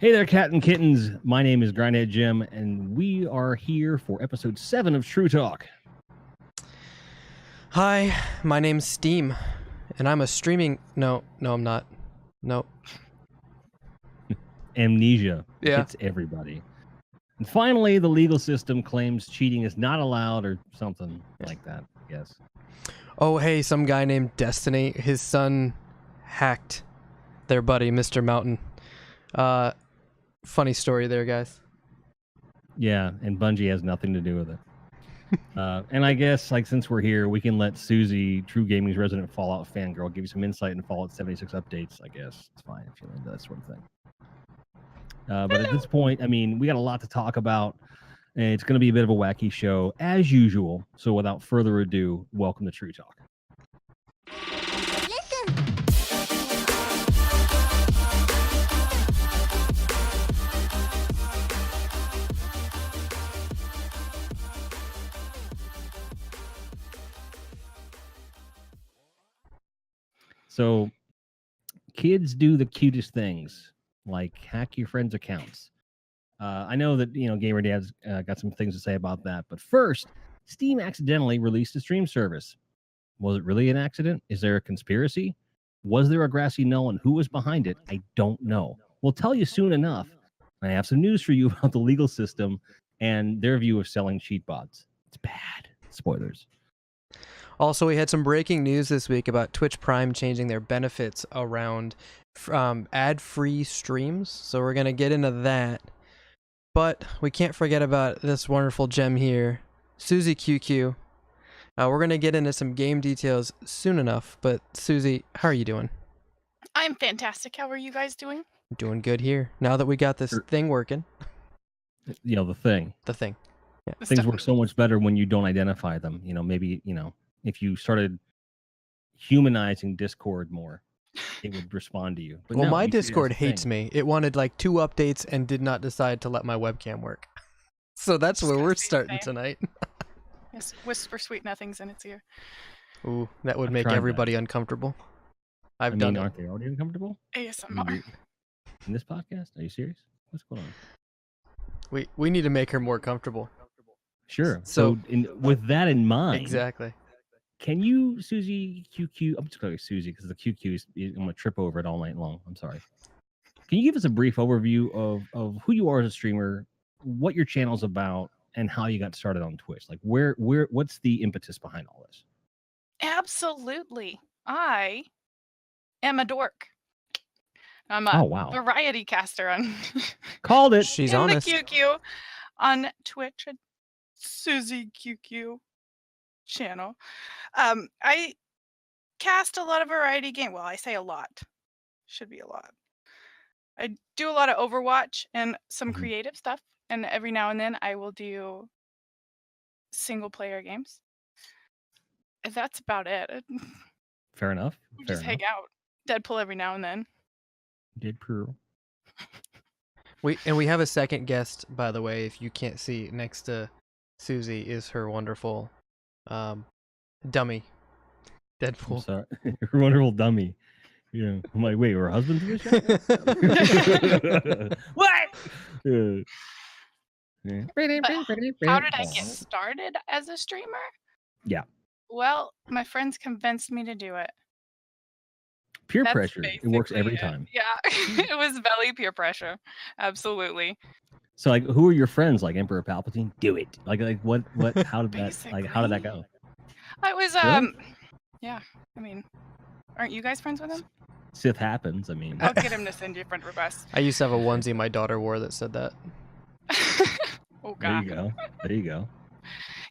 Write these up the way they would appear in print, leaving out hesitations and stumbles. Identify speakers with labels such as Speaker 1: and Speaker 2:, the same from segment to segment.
Speaker 1: Hey there, cat and kittens. My name is GrindheadJim, and we are here for episode 7 of TRUtalk.
Speaker 2: Hi, my name's Steam, and I'm a streaming... No, I'm not. Nope.
Speaker 1: Amnesia.
Speaker 2: Yeah.
Speaker 1: It's everybody. And finally, the legal system claims cheating is not allowed or something like that, I guess.
Speaker 2: Oh, hey, some guy named Destiny, his son hacked their buddy, Mr. Mountain. Funny story there, guys.
Speaker 1: Yeah, and Bungie has nothing to do with it. And I guess, since we're here, we can let Susie, TRUgaming's resident Fallout fangirl, give you some insight into Fallout 76 updates, I guess. It's fine if you're into that sort of thing. But at this point, we got a lot to talk about. And it's going to be a bit of a wacky show, as usual. So without further ado, welcome to TRUtalk. So, kids do the cutest things, like hack your friends' accounts. I know that, GamerDad's got some things to say about that. But first, Steam accidentally released a stream service. Was it really an accident? Is there a conspiracy? Was there a grassy knoll, and who was behind it? I don't know. We'll tell you soon enough. I have some news for you about the legal system and their view of selling cheat bots. It's bad. Spoilers.
Speaker 2: Also, we had some breaking news this week about Twitch Prime changing their benefits around ad-free streams. So we're going to get into that. But we can't forget about this wonderful gem here, Susie QQ. We're going to get into some game details soon enough. But Susie, how are you doing?
Speaker 3: I'm fantastic. How are you guys doing?
Speaker 2: Doing good here. Now that we got this thing working.
Speaker 1: The thing.
Speaker 2: The thing.
Speaker 1: Yeah. Things work so much better when you don't identify them. Maybe, if you started humanizing Discord more, it would respond to you. But
Speaker 2: well,
Speaker 1: no,
Speaker 2: my Discord hates me. It wanted like 2 updates and did not decide to let my webcam work. So that's where we're starting tonight.
Speaker 3: Yes, whisper sweet nothings in its ear.
Speaker 2: Ooh, that would make everybody uncomfortable. I've done it.
Speaker 1: Aren't they already uncomfortable?
Speaker 3: ASMR.
Speaker 1: In this podcast? Are you serious? What's going on?
Speaker 2: We need to make her more comfortable.
Speaker 1: Sure. So with that in mind,
Speaker 2: exactly.
Speaker 1: Can you, Susie QQ? I'm just calling you Susie because the QQ is I'm gonna trip over it all night long. I'm sorry. Can you give us a brief overview of who you are as a streamer, what your channel's about, and how you got started on Twitch? Like what's the impetus behind all this?
Speaker 3: Absolutely. I am a dork. I'm a variety caster on
Speaker 1: called it.
Speaker 2: She's honest.
Speaker 3: The QQ on Twitch at Susie QQ channel. I cast a lot of variety game. Well, I say a lot. Should be a lot. I do a lot of Overwatch and some creative stuff, and every now and then I will do single player games. And that's about it.
Speaker 1: Fair enough.
Speaker 3: We just hang out. Deadpool every now and then.
Speaker 1: Deadpool.
Speaker 2: We have a second guest, by the way. If you can't see, next to Susie is her wonderful dummy, Deadpool.
Speaker 1: I'm sorry. Her wonderful dummy. Yeah. I'm like, wait, her husband's in the show? What?
Speaker 3: How did I get started as a streamer?
Speaker 1: Yeah.
Speaker 3: Well, my friends convinced me to do it.
Speaker 1: Peer pressure. It works every time.
Speaker 3: Yeah. It was belly peer pressure. Absolutely.
Speaker 1: So who are your friends? Like Emperor Palpatine? Do it. Like what how did that how did that go?
Speaker 3: I was yeah. Aren't you guys friends with him?
Speaker 1: Sith happens,
Speaker 3: I'll get him to send you friend requests.
Speaker 2: I used to have a onesie my daughter wore that said that.
Speaker 3: Oh god.
Speaker 1: There you go.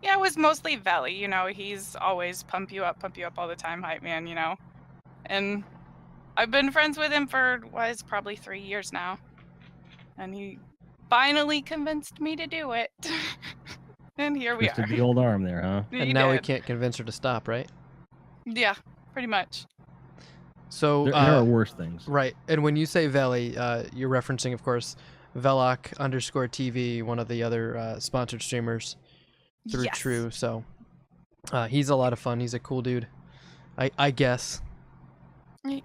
Speaker 3: Yeah, it was mostly Veli, he's always pump you up all the time, hype man, And I've been friends with him for probably 3 years now. And he finally convinced me to do it. And here we are.
Speaker 1: The old arm there, huh?
Speaker 2: And now we can't convince her to stop, right?
Speaker 3: Yeah, pretty much.
Speaker 2: So
Speaker 1: there are worse things.
Speaker 2: Right. And when you say Veli, you're referencing, of course, Veloc_TV, one of the other sponsored streamers through Tru. So he's a lot of fun. He's a cool dude, I guess.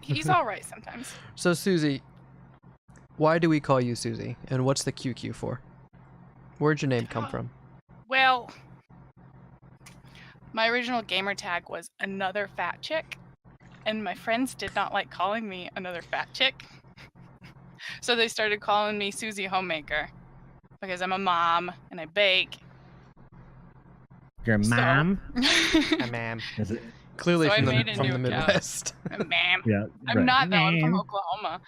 Speaker 3: He's all right sometimes.
Speaker 2: So Susie, why do we call you Susie? And what's the QQ for? Where'd your name come from?
Speaker 3: Well, my original gamer tag was another fat chick, and my friends did not like calling me another fat chick. So they started calling me Susie Homemaker because I'm a mom and I bake.
Speaker 1: Your mom?
Speaker 2: A ma'am.
Speaker 1: Is it?
Speaker 2: Clearly
Speaker 3: So I
Speaker 2: from
Speaker 3: made
Speaker 2: the,
Speaker 3: a
Speaker 2: from
Speaker 3: new
Speaker 2: the
Speaker 3: account.
Speaker 2: Midwest.
Speaker 3: Ma'am.
Speaker 1: Yeah,
Speaker 3: I'm
Speaker 1: right.
Speaker 3: not though. I'm from
Speaker 1: Ma'am.
Speaker 3: Oklahoma.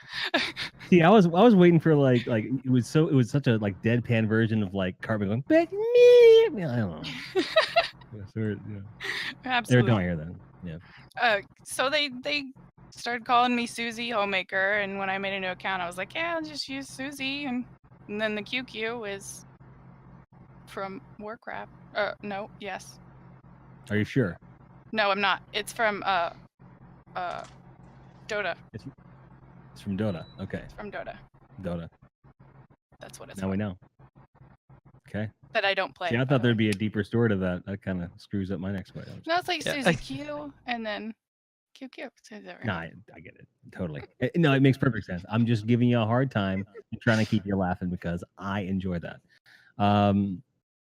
Speaker 1: See, I was waiting for like it was such a like deadpan version of like Cartman going, but me. I don't know. Yeah, so yeah. They're
Speaker 3: Absolutely.
Speaker 1: doing here then. Yeah.
Speaker 3: So they started calling me Susie Homemaker, and when I made a new account, I was like, yeah, I'll just use Susie, and then the QQ is from Warcraft. No, yes.
Speaker 1: Are you sure?
Speaker 3: No, I'm not. It's from Dota.
Speaker 1: It's from Dota. Okay.
Speaker 3: It's from Dota.
Speaker 1: Dota.
Speaker 3: That's what it's
Speaker 1: Now
Speaker 3: from.
Speaker 1: we know. Okay.
Speaker 3: That I don't play.
Speaker 1: See, I
Speaker 3: by
Speaker 1: thought
Speaker 3: the way.
Speaker 1: there'd be a deeper story to that. That kind of screws up my next question.
Speaker 3: No, it's like
Speaker 2: Yeah.
Speaker 3: Susie Q and then QQ.
Speaker 1: No, I get it. Totally. No, it makes perfect sense. I'm just giving you a hard time and trying to keep you laughing because I enjoy that.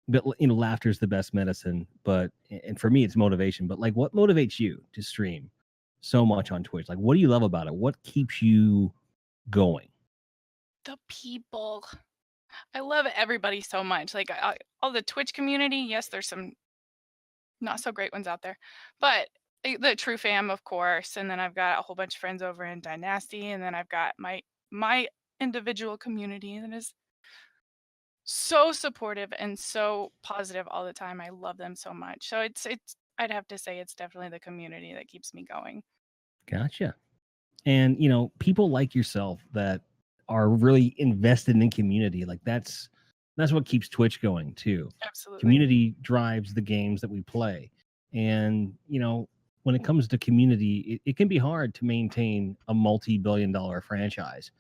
Speaker 1: But laughter is the best medicine. But and for me, it's motivation. But like, what motivates you to stream so much on Twitch? Like, what do you love about it? What keeps you going?
Speaker 3: The people. I love everybody so much. Like all the Twitch community. Yes, there's some not so great ones out there, but the TRUfam, of course. And then I've got a whole bunch of friends over in Dynasty, and then I've got my individual community that is so supportive and so positive all the time. I love them so much. So it's I'd have to say it's definitely the community that keeps me going.
Speaker 1: Gotcha. And people like yourself that are really invested in community. Like that's what keeps Twitch going too.
Speaker 3: Absolutely.
Speaker 1: Community drives the games that we play. And when it comes to community, it can be hard to maintain a multi-billion-dollar franchise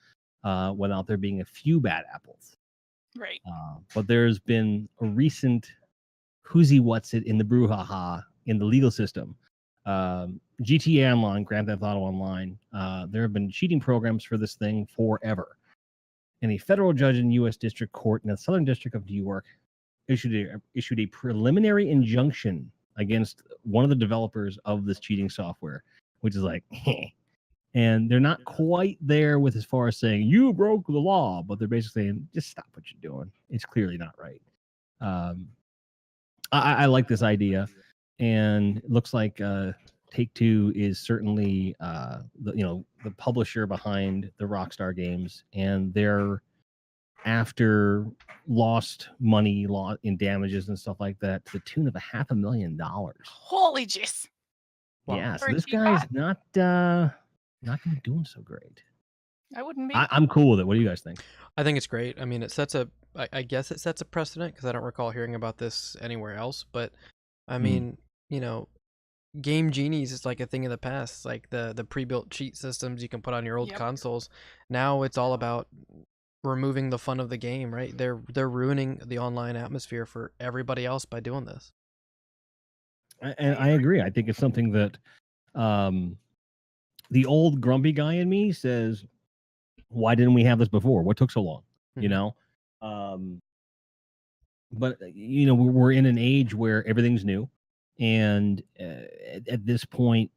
Speaker 1: without there being a few bad apples.
Speaker 3: Right.
Speaker 1: But there's been a recent who's what's it in the brouhaha in the legal system. GTA Online, Grand Theft Auto Online, there have been cheating programs for this thing forever. And a federal judge in U.S. District Court in the Southern District of New York issued a preliminary injunction against one of the developers of this cheating software, which is like, and they're not quite there with as far as saying you broke the law, but they're basically saying just stop what you're doing. It's clearly not right. I like this idea, and it looks like Take-Two is certainly the publisher behind the Rockstar games, and they're after lost money in damages and stuff like that to the tune of $500,000.
Speaker 3: Holy jeez.
Speaker 2: Wow.
Speaker 1: Yeah, so
Speaker 3: For a
Speaker 1: this
Speaker 3: cheap
Speaker 1: guy's
Speaker 3: bot?
Speaker 1: not gonna be doing so great.
Speaker 3: I wouldn't be.
Speaker 1: I'm cool with it. What do you guys think?
Speaker 2: I think it's great. I mean, it sets I guess it sets a precedent because I don't recall hearing about this anywhere else. But I mean, Game Genies is like a thing of the past. It's like the pre-built cheat systems you can put on your old
Speaker 3: Yep.
Speaker 2: consoles. Now it's all about removing the fun of the game, right? They're ruining the online atmosphere for everybody else by doing this.
Speaker 1: And I agree. I think it's something that the old grumpy guy in me says, why didn't we have this before? What took so long? But we're in an age where everything's new, and at this point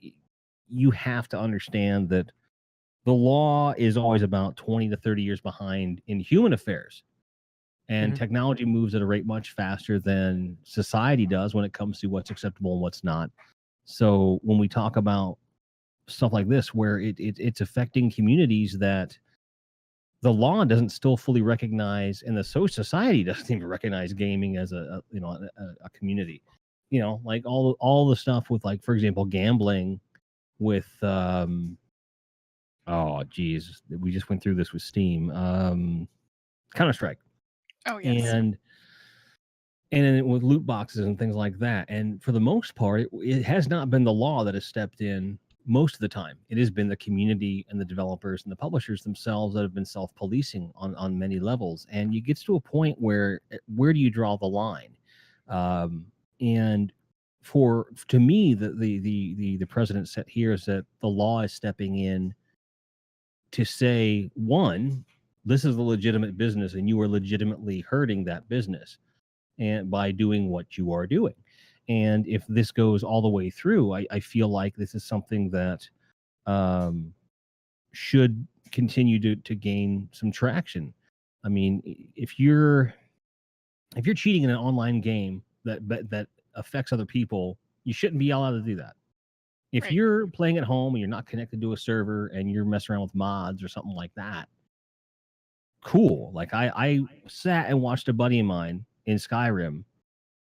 Speaker 1: you have to understand that the law is always about 20 to 30 years behind in human affairs, and technology moves at a rate much faster than society does when it comes to what's acceptable and what's not. So when we talk about stuff like this where it's affecting communities that the law doesn't still fully recognize, and the society doesn't even recognize gaming as a community. Like all the stuff with, like, for example, gambling with oh geez, we just went through this with Steam, Counter-Strike.
Speaker 3: Oh yes.
Speaker 1: And then with loot boxes and things like that. And for the most part, it has not been the law that has stepped in most of the time. It has been the community and the developers and the publishers themselves that have been self-policing on many levels. And you get to a point where do you draw the line? And to me, the precedent set here is that the law is stepping in to say, one, this is a legitimate business, and you are legitimately hurting that business, and by doing what you are doing. And if this goes all the way through, I feel like this is something that should continue to gain some traction. I mean, if you're cheating in an online game that affects other people, you shouldn't be allowed to do that. If
Speaker 3: Right.
Speaker 1: you're playing at home and you're not connected to a server and you're messing around with mods or something like that, cool. Like I sat and watched a buddy of mine in Skyrim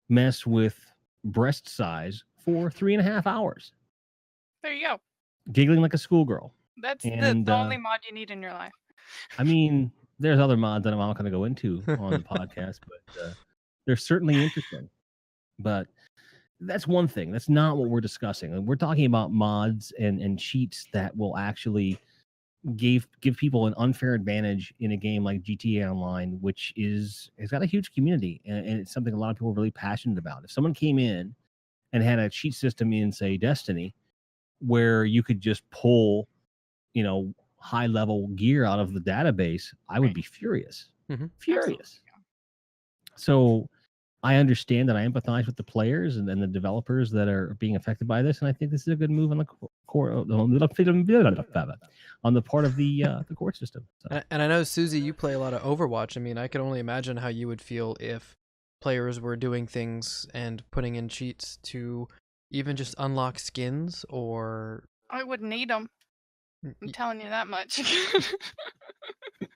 Speaker 1: mess with breast size for 3.5 hours,
Speaker 3: There you go.
Speaker 1: giggling like a schoolgirl.
Speaker 3: That's
Speaker 1: And
Speaker 3: the only mod you need in your life.
Speaker 1: I mean, there's other mods that I'm not going to go into on the podcast, but they're certainly interesting. But that's one thing. That's not what we're discussing. We're talking about mods and cheats that will actually give people an unfair advantage in a game like GTA Online, which has got a huge community, and it's something a lot of people are really passionate about. If someone came in and had a cheat system in, say, Destiny, where you could just pull, high level gear out of the database, I would be furious. Furious. So I understand that. I empathize with the players and the developers that are being affected by this, and I think this is a good move on the on the part of the court system. So.
Speaker 2: And I know, Susie, you play a lot of Overwatch. I mean, I can only imagine how you would feel if players were doing things and putting in cheats to even just unlock skins, or...
Speaker 3: I wouldn't need them. I'm telling you that much.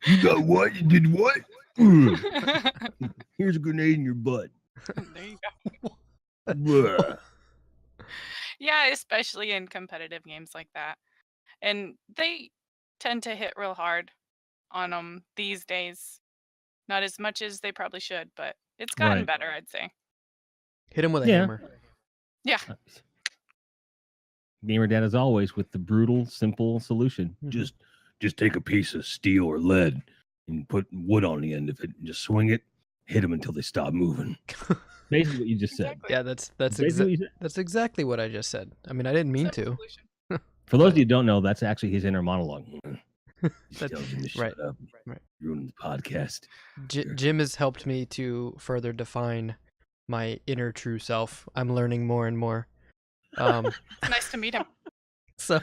Speaker 1: You got what? You did what? Here's a grenade in your butt.
Speaker 3: There you go. Yeah, especially in competitive games like that. And they tend to hit real hard on them these days. Not as much as they probably should, but it's gotten better, I'd say.
Speaker 2: Hit him with a hammer.
Speaker 3: Yeah.
Speaker 1: GamerDad, as always, with the brutal, simple solution. Just take a piece of steel or lead and put wood on the end of it and just swing it, hit them until they stop moving. Basically what you just said.
Speaker 2: Yeah, that's exactly what I just said. I mean, I didn't mean to.
Speaker 1: For those of you who don't know, that's actually his inner monologue.
Speaker 2: Right.
Speaker 1: Up. Right. Ruining the podcast.
Speaker 2: Jim has helped me to further define my inner true self. I'm learning more and more.
Speaker 3: Nice to meet him.
Speaker 2: So,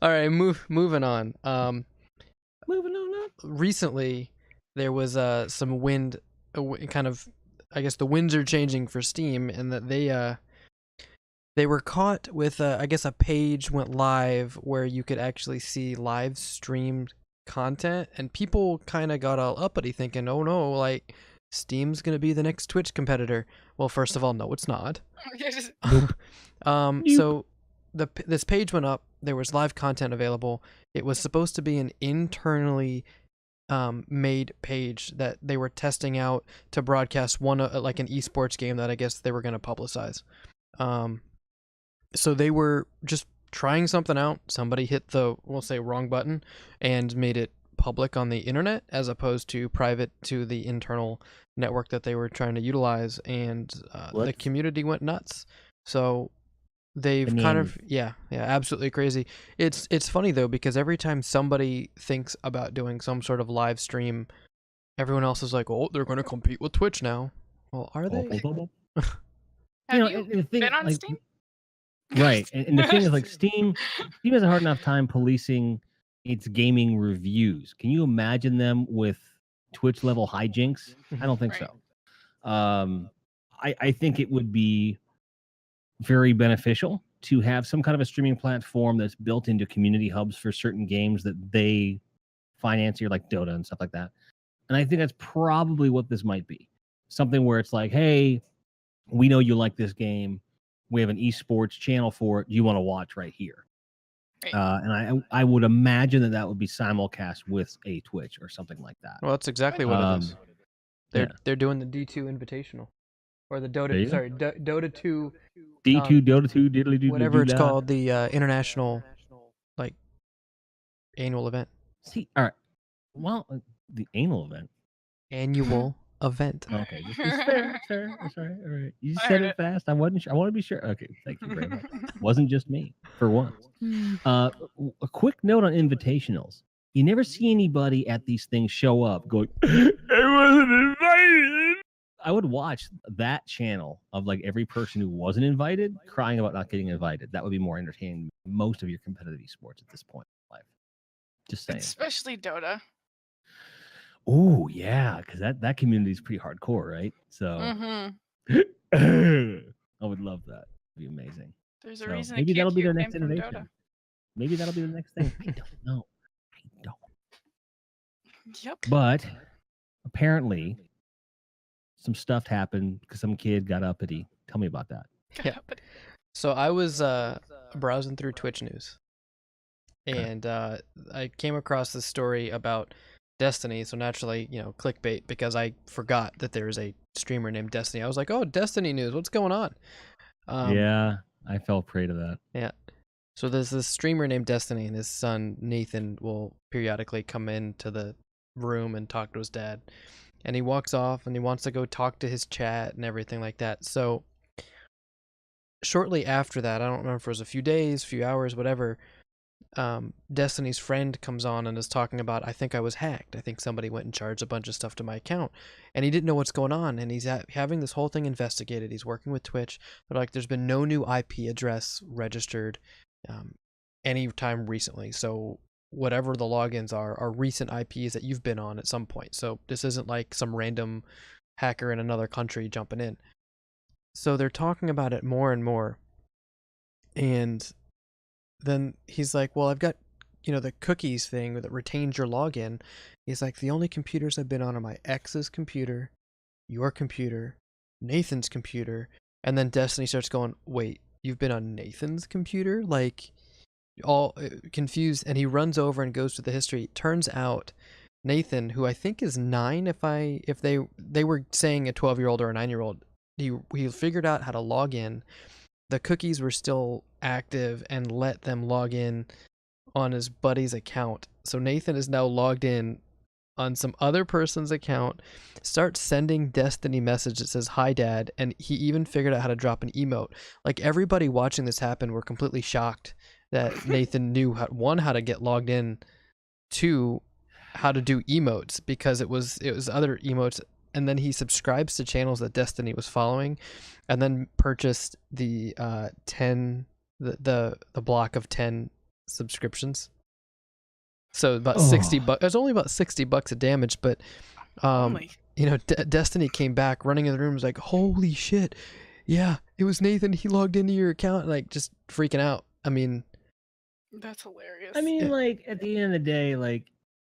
Speaker 2: all right, moving on.
Speaker 1: Moving on up.
Speaker 2: Recently, there was some wind, kind of. I guess the winds are changing for Steam, and that they were caught with I guess a page went live where you could actually see live streamed content, and people kind of got all uppity, thinking, "Oh no, like Steam's gonna be the next Twitch competitor." Well, first of all, no, it's not. So this page went up. There was live content available. It was supposed to be an internally made page that they were testing out to broadcast like an esports game that I guess they were going to publicize. So they were just trying something out. Somebody hit the, we'll say, wrong button and made it public on the internet as opposed to private to the internal network that they were trying to utilize, and the community went nuts. So they've kind of absolutely crazy. It's funny though, because every time somebody thinks about doing some sort of live stream, everyone else is like, "Oh, they're going to compete with Twitch now." Well, are they?
Speaker 3: Have you been on Steam?
Speaker 1: Right, and the thing is, like, Steam has a hard enough time policing its gaming reviews. Can you imagine them with Twitch level hijinks? I don't think so. I think it would be very beneficial to have some kind of a streaming platform that's built into community hubs for certain games that they finance here, like Dota and stuff like that. And I think that's probably what this might be. Something where it's like, hey, we know you like this game. We have an esports channel for it. You want to watch right here.
Speaker 3: Right.
Speaker 1: And I would imagine that would be simulcast with a Twitch or something like that.
Speaker 2: Well, that's exactly what it is. They're doing the D2 Invitational. Or the Dota, sorry, Dota 2.
Speaker 1: D2, Dota 2, diddly doo.
Speaker 2: Whatever it's called, the international, like, annual event.
Speaker 1: See, all right. Well, the annual event.
Speaker 2: Annual event.
Speaker 1: Okay. Just fair. That's all right. All right. You said it fast. I wasn't sure. I want to be sure. Okay. Thank you very much. Wasn't just me, for once. A quick note on invitationals. You never see anybody at these things show up going, I wasn't invited. I would watch that channel of like every person who wasn't invited crying about not getting invited. That would be more entertaining than most of your competitive esports at this point in life. Just saying.
Speaker 3: Especially Dota.
Speaker 1: Oh yeah, because that community is pretty hardcore, right? So I would love that. It'd be amazing.
Speaker 3: There's a
Speaker 1: So
Speaker 3: reason
Speaker 1: maybe
Speaker 3: a
Speaker 1: that'll be their
Speaker 3: QQ
Speaker 1: next
Speaker 3: came from
Speaker 1: innovation.
Speaker 3: Dota.
Speaker 1: Maybe that'll be the next thing. I don't know. I don't.
Speaker 3: Yep.
Speaker 1: But apparently, some stuff happened because some kid got uppity. Tell me about that.
Speaker 2: Yeah. So I was browsing through Twitch news, and I came across this story about Destiny. So naturally, clickbait, because I forgot that there is a streamer named Destiny. I was like, oh, Destiny news, what's going on?
Speaker 1: Yeah, I fell prey to that.
Speaker 2: Yeah. So there's this streamer named Destiny, and his son Nathan will periodically come into the room and talk to his dad. And he walks off and he wants to go talk to his chat and everything like that. So shortly after that, I don't remember if it was a few days, few hours, whatever, Destiny's friend comes on and is talking about, I think I was hacked. I think somebody went and charged a bunch of stuff to my account. And he didn't know what's going on. And he's having this whole thing investigated. He's working with Twitch. They're like, there's been no new IP address registered anytime recently. So whatever the logins are recent IPs that you've been on at some point. So this isn't like some random hacker in another country jumping in. So they're talking about it more and more. And then he's like, well, I've got, the cookies thing that retains your login. He's like, the only computers I've been on are my ex's computer, your computer, Nathan's computer. And then Destiny starts going, wait, you've been on Nathan's computer? Like, all confused. And he runs over and goes through the history. Turns out Nathan, who I think is 9, if they were saying a 12-year-old or a 9-year-old, he figured out how to log in. The cookies were still active and let them log in on his buddy's account. So Nathan is now logged in on some other person's account, starts sending Destiny message that says, hi dad, and he even figured out how to drop an emote. Like, everybody watching this happen were completely shocked that Nathan knew how to get logged in, 2, how to do emotes, because it was other emotes. And then he subscribes to channels that Destiny was following, and then purchased the 10 the block of 10 subscriptions. So about $60. It's only about $60 of damage, but Destiny came back running in the room, was like, holy shit, yeah, it was Nathan. He logged into your account, like, just freaking out. I mean,
Speaker 3: that's hilarious.
Speaker 1: I mean, like, at the end of the day, like,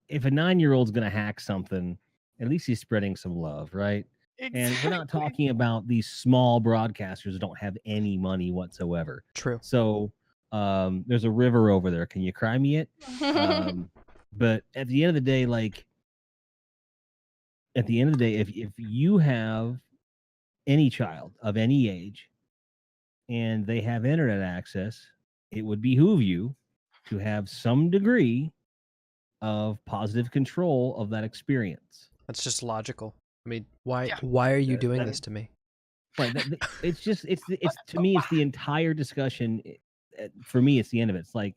Speaker 1: if a 9-year-old's gonna hack something, at least he's spreading some love, right?
Speaker 3: Exactly.
Speaker 1: And we're not talking about these small broadcasters that don't have any money whatsoever.
Speaker 2: True.
Speaker 1: So there's a river over there. Can you cry me it? But at the end of the day, if you have any child of any age and they have internet access, it would behoove you to have some degree of positive control of that experience.
Speaker 2: That's just logical. I mean, why are you doing this to me?
Speaker 1: Right. It's to me, it's the entire discussion. For me, it's the end of it. It's like,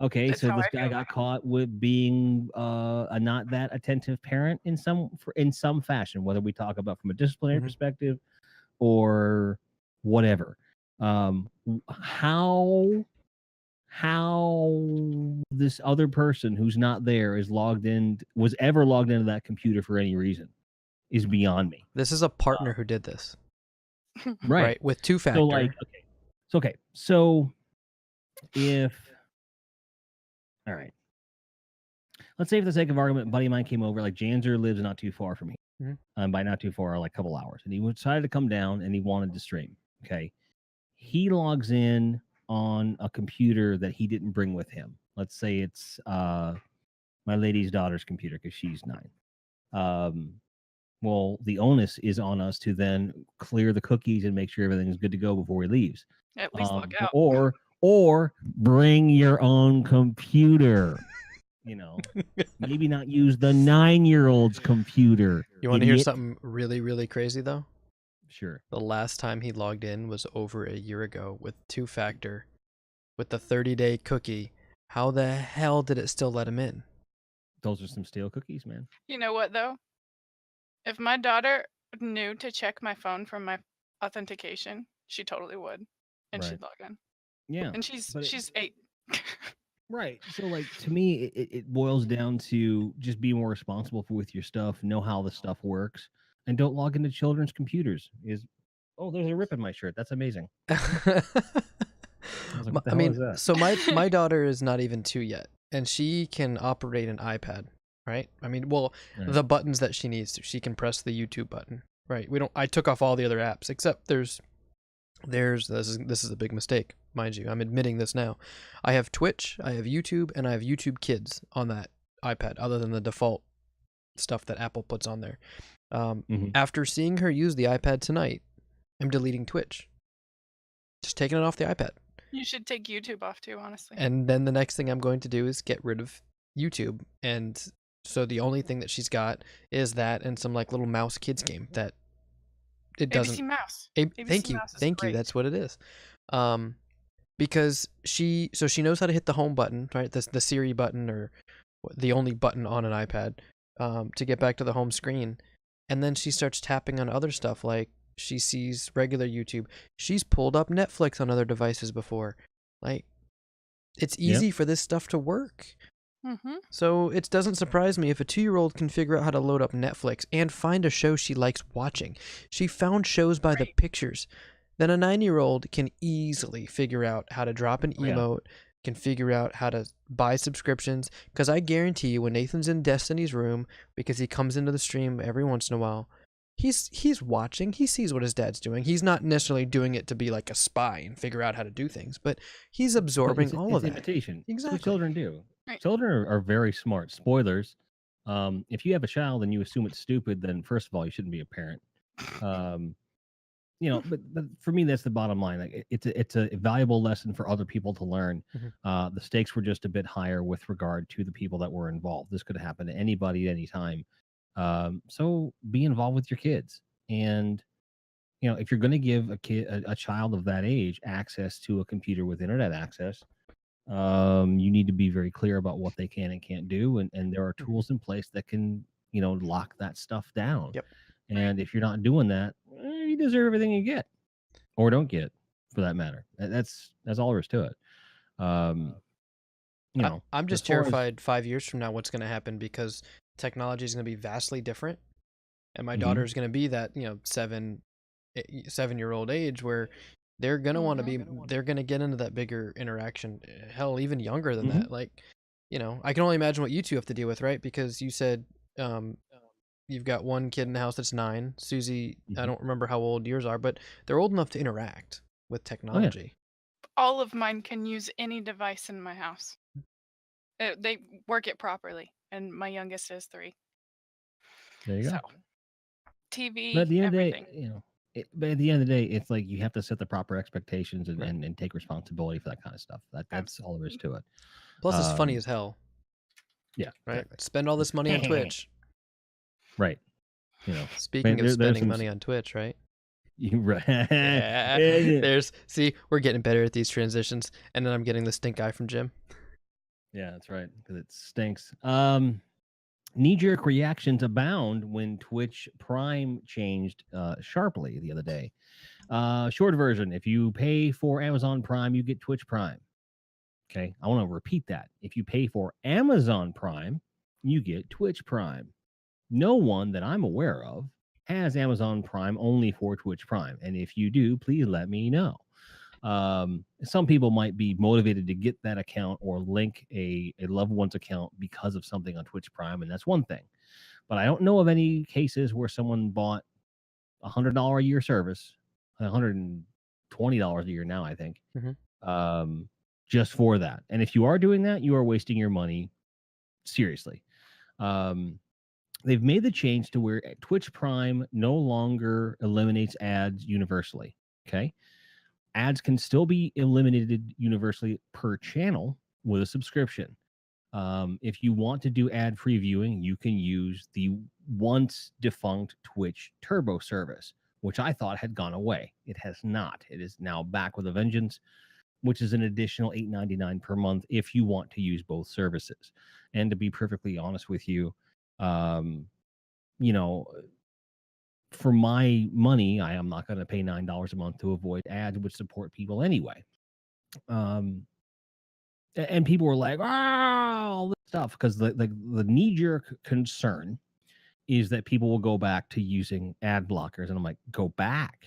Speaker 1: okay,
Speaker 3: That's
Speaker 1: so
Speaker 3: how
Speaker 1: this
Speaker 3: I
Speaker 1: guy
Speaker 3: feel
Speaker 1: got
Speaker 3: about it.
Speaker 1: caught with being a not that attentive parent in some fashion, whether we talk about from a disciplinary perspective or whatever. How this other person who's not there was ever logged into that computer for any reason is beyond me.
Speaker 2: This is a partner who did this.
Speaker 1: Right.
Speaker 2: With 2-factor.
Speaker 1: So all right. Let's say for the sake of argument, a buddy of mine came over, like Janzer lives not too far from here. By not too far, like a couple hours. And he decided to come down and he wanted to stream. Okay. He logs in on a computer that he didn't bring with him. Let's say it's my lady's daughter's computer because she's 9. Well, the onus is on us to then clear the cookies and make sure everything is good to go before he leaves.
Speaker 3: At least log out.
Speaker 1: Or bring your own computer. Maybe not use the 9-year-old's computer.
Speaker 2: You want to hear something really, really crazy, though?
Speaker 1: Sure.
Speaker 2: The last time he logged in was over a year ago with 2-factor, with the 30-day cookie. How the hell did it still let him in?
Speaker 1: Those are some stale cookies, man.
Speaker 3: You know what though? If my daughter knew to check my phone for my authentication, she totally would, and
Speaker 1: Right.
Speaker 3: she'd log in.
Speaker 1: Yeah.
Speaker 3: And she's
Speaker 1: but it-
Speaker 3: 8.
Speaker 1: Right. So, like, to me, it boils down to just be more responsible with your stuff, know how the stuff works, and don't log into children's computers. Oh, there's a rip in my shirt. That's amazing. I was like, what the hell is that?
Speaker 2: so my daughter is not even 2 yet, and she can operate an iPad, right? I mean, well,
Speaker 1: Right.
Speaker 2: the buttons that she needs to. She can press the YouTube button, right? I took off all the other apps except this is a big mistake, mind you. I'm admitting this now. I have Twitch, I have YouTube, and I have YouTube Kids on that iPad, other than the default stuff that Apple puts on there. After seeing her use the iPad tonight, I'm deleting Twitch. Just taking it off the iPad.
Speaker 3: You should take YouTube off too, honestly.
Speaker 2: And then the next thing I'm going to do is get rid of YouTube. And so the only thing that she's got is that and some like little mouse kids game that it doesn't.
Speaker 3: ABC Mouse.
Speaker 2: Thank you. Thank you. That's what it is. Because she knows how to hit the home button, right? The Siri button, or the only button on an iPad, to get back to the home screen. And then she starts tapping on other stuff, like she sees regular YouTube. She's pulled up Netflix on other devices before. Like, it's easy for this stuff to work. So it doesn't surprise me if a 2-year-old can figure out how to load up Netflix and find a show she likes watching. She found shows by the pictures. Then a 9-year-old can easily figure out how to drop an emote, can figure out how to buy subscriptions. Because I guarantee you, when Nathan's in Destiny's room, because he comes into the stream every once in a while, he's watching. He sees what his dad's doing. He's not necessarily doing it to be like a spy and figure out how to do things, but he's absorbing all of that.
Speaker 1: Imitation.
Speaker 2: Exactly.
Speaker 1: That's what children do.
Speaker 3: Right.
Speaker 1: Children are very smart. Spoilers. If you have a child and you assume it's stupid, then first of all, you shouldn't be a parent. But for me, that's the bottom line. Like, it's a valuable lesson for other people to learn. The stakes were just a bit higher with regard to the people that were involved. This could happen to anybody at any time. So be involved with your kids. And, if you're going to give a child of that age access to a computer with internet access, you need to be very clear about what they can and can't do. And there are tools in place that can, lock that stuff down.
Speaker 2: Yep.
Speaker 1: And if you're not doing that, you deserve everything you get, or don't get, for that matter. That's all there is to it. I'm
Speaker 2: just terrified 5 years from now what's going to happen, because technology is going to be vastly different, and my daughter is going to be that 7-year-old age where they're going to want to be. They're going to get into that bigger interaction. Hell, even younger than that. Like, I can only imagine what you two have to deal with, right? Because you said you've got one kid in the house that's 9. Susie, I don't remember how old yours are, but they're old enough to interact with technology.
Speaker 3: All of mine can use any device in my house. They work it properly, and my youngest is 3.
Speaker 1: There you go.
Speaker 3: TV,
Speaker 1: But at the end
Speaker 3: everything.
Speaker 1: of the day, but at the end of the day, it's like you have to set the proper expectations and take responsibility for that kind of stuff. That's all there is to it.
Speaker 2: Plus, it's funny as hell.
Speaker 1: Yeah.
Speaker 2: Right.
Speaker 1: Exactly.
Speaker 2: Spend all this money on Twitch.
Speaker 1: Right.
Speaker 2: Speaking of spending money on Twitch, right?
Speaker 1: You right.
Speaker 2: We're getting better at these transitions, and then I'm getting the stink eye from Jim.
Speaker 1: Yeah, that's right, because it stinks. Knee-jerk reactions abound when Twitch Prime changed sharply the other day. Short version: if you pay for Amazon Prime, you get Twitch Prime. Okay, I want to repeat that. If you pay for Amazon Prime, you get Twitch Prime. No one that I'm aware of has Amazon Prime only for Twitch Prime. And if you do, please let me know. Some people might be motivated to get that account or link a loved one's account because of something on Twitch Prime, and that's one thing. But I don't know of any cases where someone bought $100 a year service, $120 a year now, I think, just for that. And if you are doing that, you are wasting your money seriously. They've made the change to where Twitch Prime no longer eliminates ads universally. Okay. Ads can still be eliminated universally per channel with a subscription. If you want to do ad-free viewing, you can use the once defunct Twitch Turbo service, which I thought had gone away. It has not. It is now back with a vengeance. which is an additional $8.99 per month if you want to use both services. And to be perfectly honest with you, you know, for my money, I am not going to pay $9 a month to avoid ads, which support people anyway. And people were like, all this stuff, because the knee-jerk concern is that people will go back to using ad blockers. And I'm like, go back?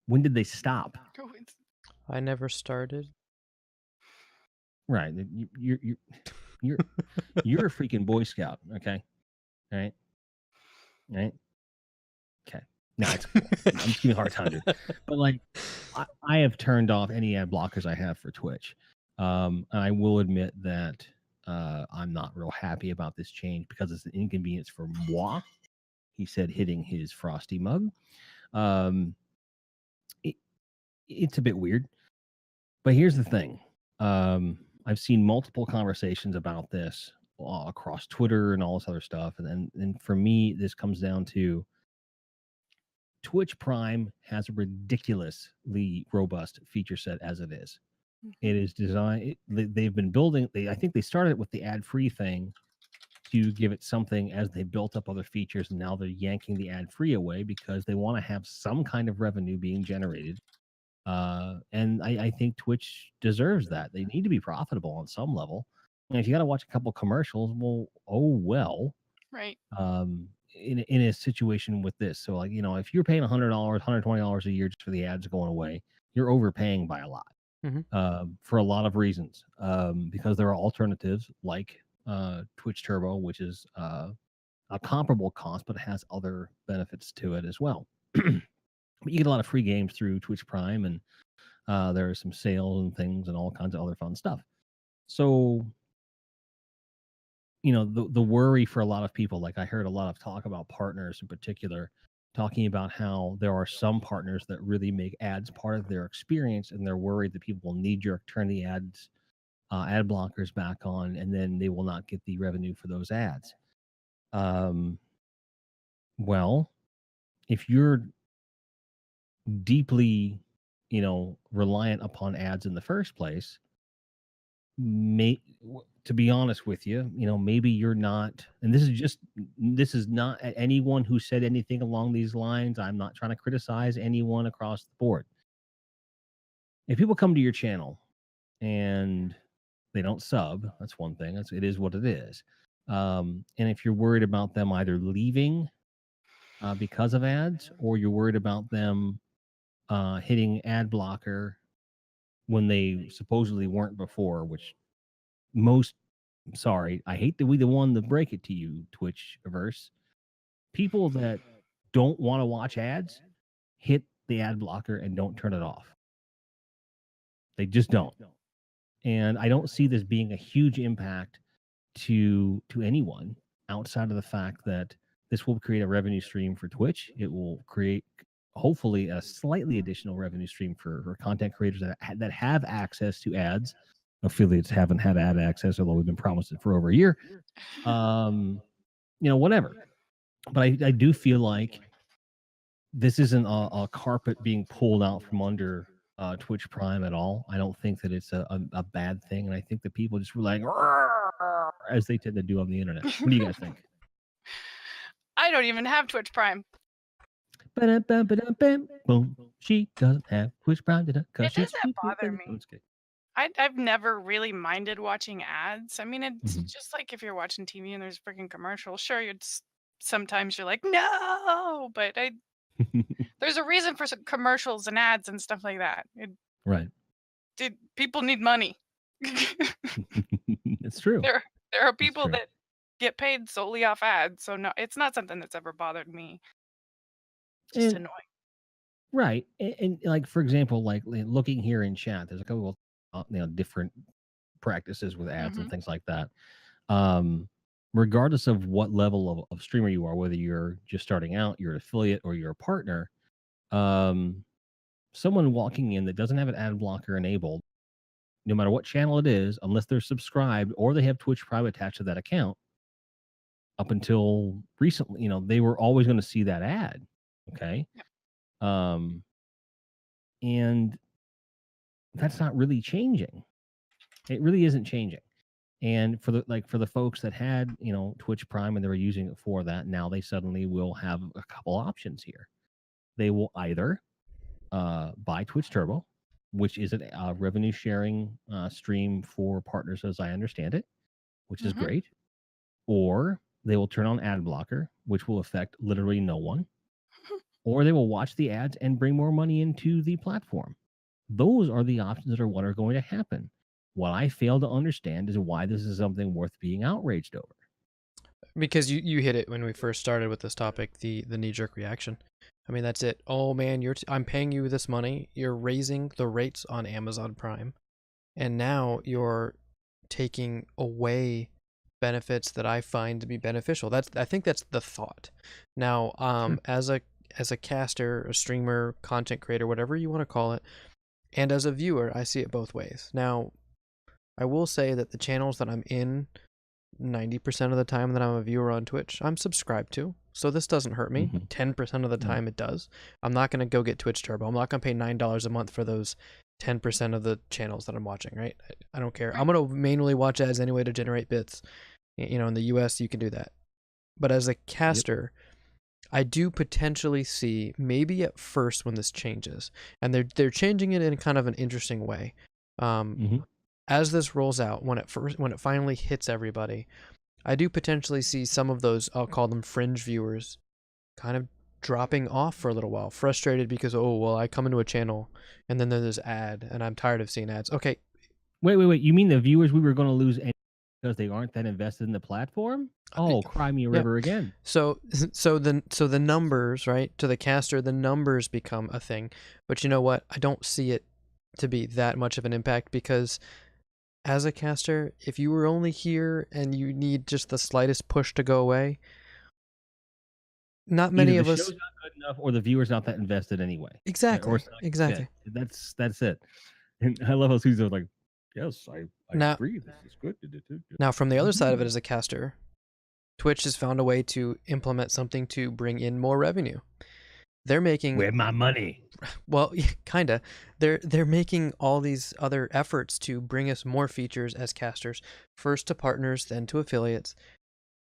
Speaker 1: When did they stop?
Speaker 2: I never started.
Speaker 1: Right. You're you're a freaking Boy Scout, okay? Right? Right? Okay. No, it's cool. I'm just giving a hard time, dude. But like, I have turned off any ad blockers I have for Twitch. And I will admit that I'm not real happy about this change because it's an inconvenience for moi. He said, hitting his frosty mug. It's a bit weird. But here's the thing. I've seen multiple conversations about this across Twitter and all this other stuff. And for me, this comes down to Twitch Prime has a ridiculously robust feature set as it is. It is designed, they've been building, I think they started with the ad-free thing to give it something as they built up other features, and now they're yanking the ad-free away because they want to have some kind of revenue being generated. And I think Twitch deserves that. They need to be profitable on some level. And if you got to watch a couple commercials, well, oh well.
Speaker 3: Right.
Speaker 1: In a situation with this, so like, you know, if you're paying $100, $120 a year just for the ads going away, you're overpaying by a lot. For a lot of reasons. Because there are alternatives like Twitch Turbo, which is a comparable cost, but it has other benefits to it as well. But you get a lot of free games through Twitch Prime, and there are some sales and things and all kinds of other fun stuff. So, you know, the worry for a lot of people, like I heard a lot of talk about partners in particular, talking about how there are some partners that really make ads part of their experience, and they're worried that people will knee-jerk turn the ads, ad blockers back on, and then they will not get the revenue for those ads. Well, if you're deeply, you know, reliant upon ads in the first place, to be honest with you, you know, maybe you're not, and this is not anyone who said anything along these lines. I'm not trying to criticize anyone across the board. If people come to your channel and they don't sub, that's one thing. It is what it is. And if you're worried about them either leaving because of ads, or you're worried about them hitting ad blocker when they supposedly weren't before, which sorry, I hate to be the one to break it to you, Twitch-averse. People that don't want to watch ads hit the ad blocker and don't turn it off. They just don't. And I don't see this being a huge impact to anyone outside of the fact that this will create a revenue stream for Twitch. It will create, hopefully, a slightly additional revenue stream for content creators that have access to ads. Affiliates haven't had ad access, although we've been promised it for over a year. You know, whatever. But I do feel like this isn't a carpet being pulled out from under Twitch Prime at all. I don't think that it's a bad thing, and I think that people just were like, as they tend to do on the internet. What do you guys think?
Speaker 3: I don't even have Twitch Prime.
Speaker 1: Boom. She doesn't have Twitch Prime.
Speaker 3: It doesn't bother me. I've never really minded watching ads. I mean, it's just like if you're watching TV and there's freaking commercials. Sure, sometimes you're like, no, but there's a reason for some commercials and ads and stuff like that.
Speaker 1: Right.
Speaker 3: People need money.
Speaker 1: It's true.
Speaker 3: There are people that get paid solely off ads, so no, it's not something that's ever bothered me. It's just annoying.
Speaker 1: Right. And like, for example, like looking here in chat, there's a couple of different practices with ads and things like that. Regardless of what level of streamer you are, whether you're just starting out, you're an affiliate, or you're a partner, someone walking in that doesn't have an ad blocker enabled, no matter what channel it is, unless they're subscribed or they have Twitch Prime attached to that account, up until recently, you know, they were always going to see that ad. Okay. And that's not really changing. It really isn't changing. And for the folks that had, Twitch Prime and they were using it for that, now they suddenly will have a couple options here. They will either buy Twitch Turbo, which is a revenue sharing stream for partners, as I understand it, which is great. Or they will turn on ad blocker, which will affect literally no one. Or they will watch the ads and bring more money into the platform. Those are the options that are what are going to happen. What I fail to understand is why this is something worth being outraged over.
Speaker 2: Because you hit it when we first started with this topic, the knee-jerk reaction. I mean, that's it. Oh man, I'm paying you this money. You're raising the rates on Amazon Prime, and now you're taking away benefits that I find to be beneficial. I think that's the thought. Now, as a caster, a streamer, content creator, whatever you want to call it, and as a viewer, I see it both ways. Now, I will say that the channels that I'm in 90% of the time that I'm a viewer on Twitch, I'm subscribed to. So this doesn't hurt me. 10% of the time it does. I'm not going to go get Twitch Turbo. I'm not going to pay $9 a month for those 10% of the channels that I'm watching, right? I don't care. I'm going to manually watch ads anyway to generate bits. In the US, you can do that. But as a caster, I do potentially see, maybe at first when this changes, and they're changing it in kind of an interesting way. As this rolls out, when it finally hits everybody, I do potentially see some of those, I'll call them fringe viewers, kind of dropping off for a little while, frustrated because, oh, well, I come into a channel and then there's this ad and I'm tired of seeing ads. Okay.
Speaker 1: Wait. You mean the viewers we were going to lose because they aren't that invested in the platform? Oh, cry me a river again.
Speaker 2: So the numbers, right, to the caster, the numbers become a thing. But you know what? I don't see it to be that much of an impact because as a caster, if you were only here and you need just the slightest push to go away, not many of us.
Speaker 1: The show's not good enough, or the viewer's not that invested anyway.
Speaker 2: Exactly. Exactly.
Speaker 1: That's it. And I love how Susan's like, yes, I agree. This is good.
Speaker 2: Now, from the other side of it, as a caster, Twitch has found a way to implement something to bring in more revenue. They're making
Speaker 1: where's my money?
Speaker 2: Well, kinda. They're making all these other efforts to bring us more features as casters, first to partners, then to affiliates.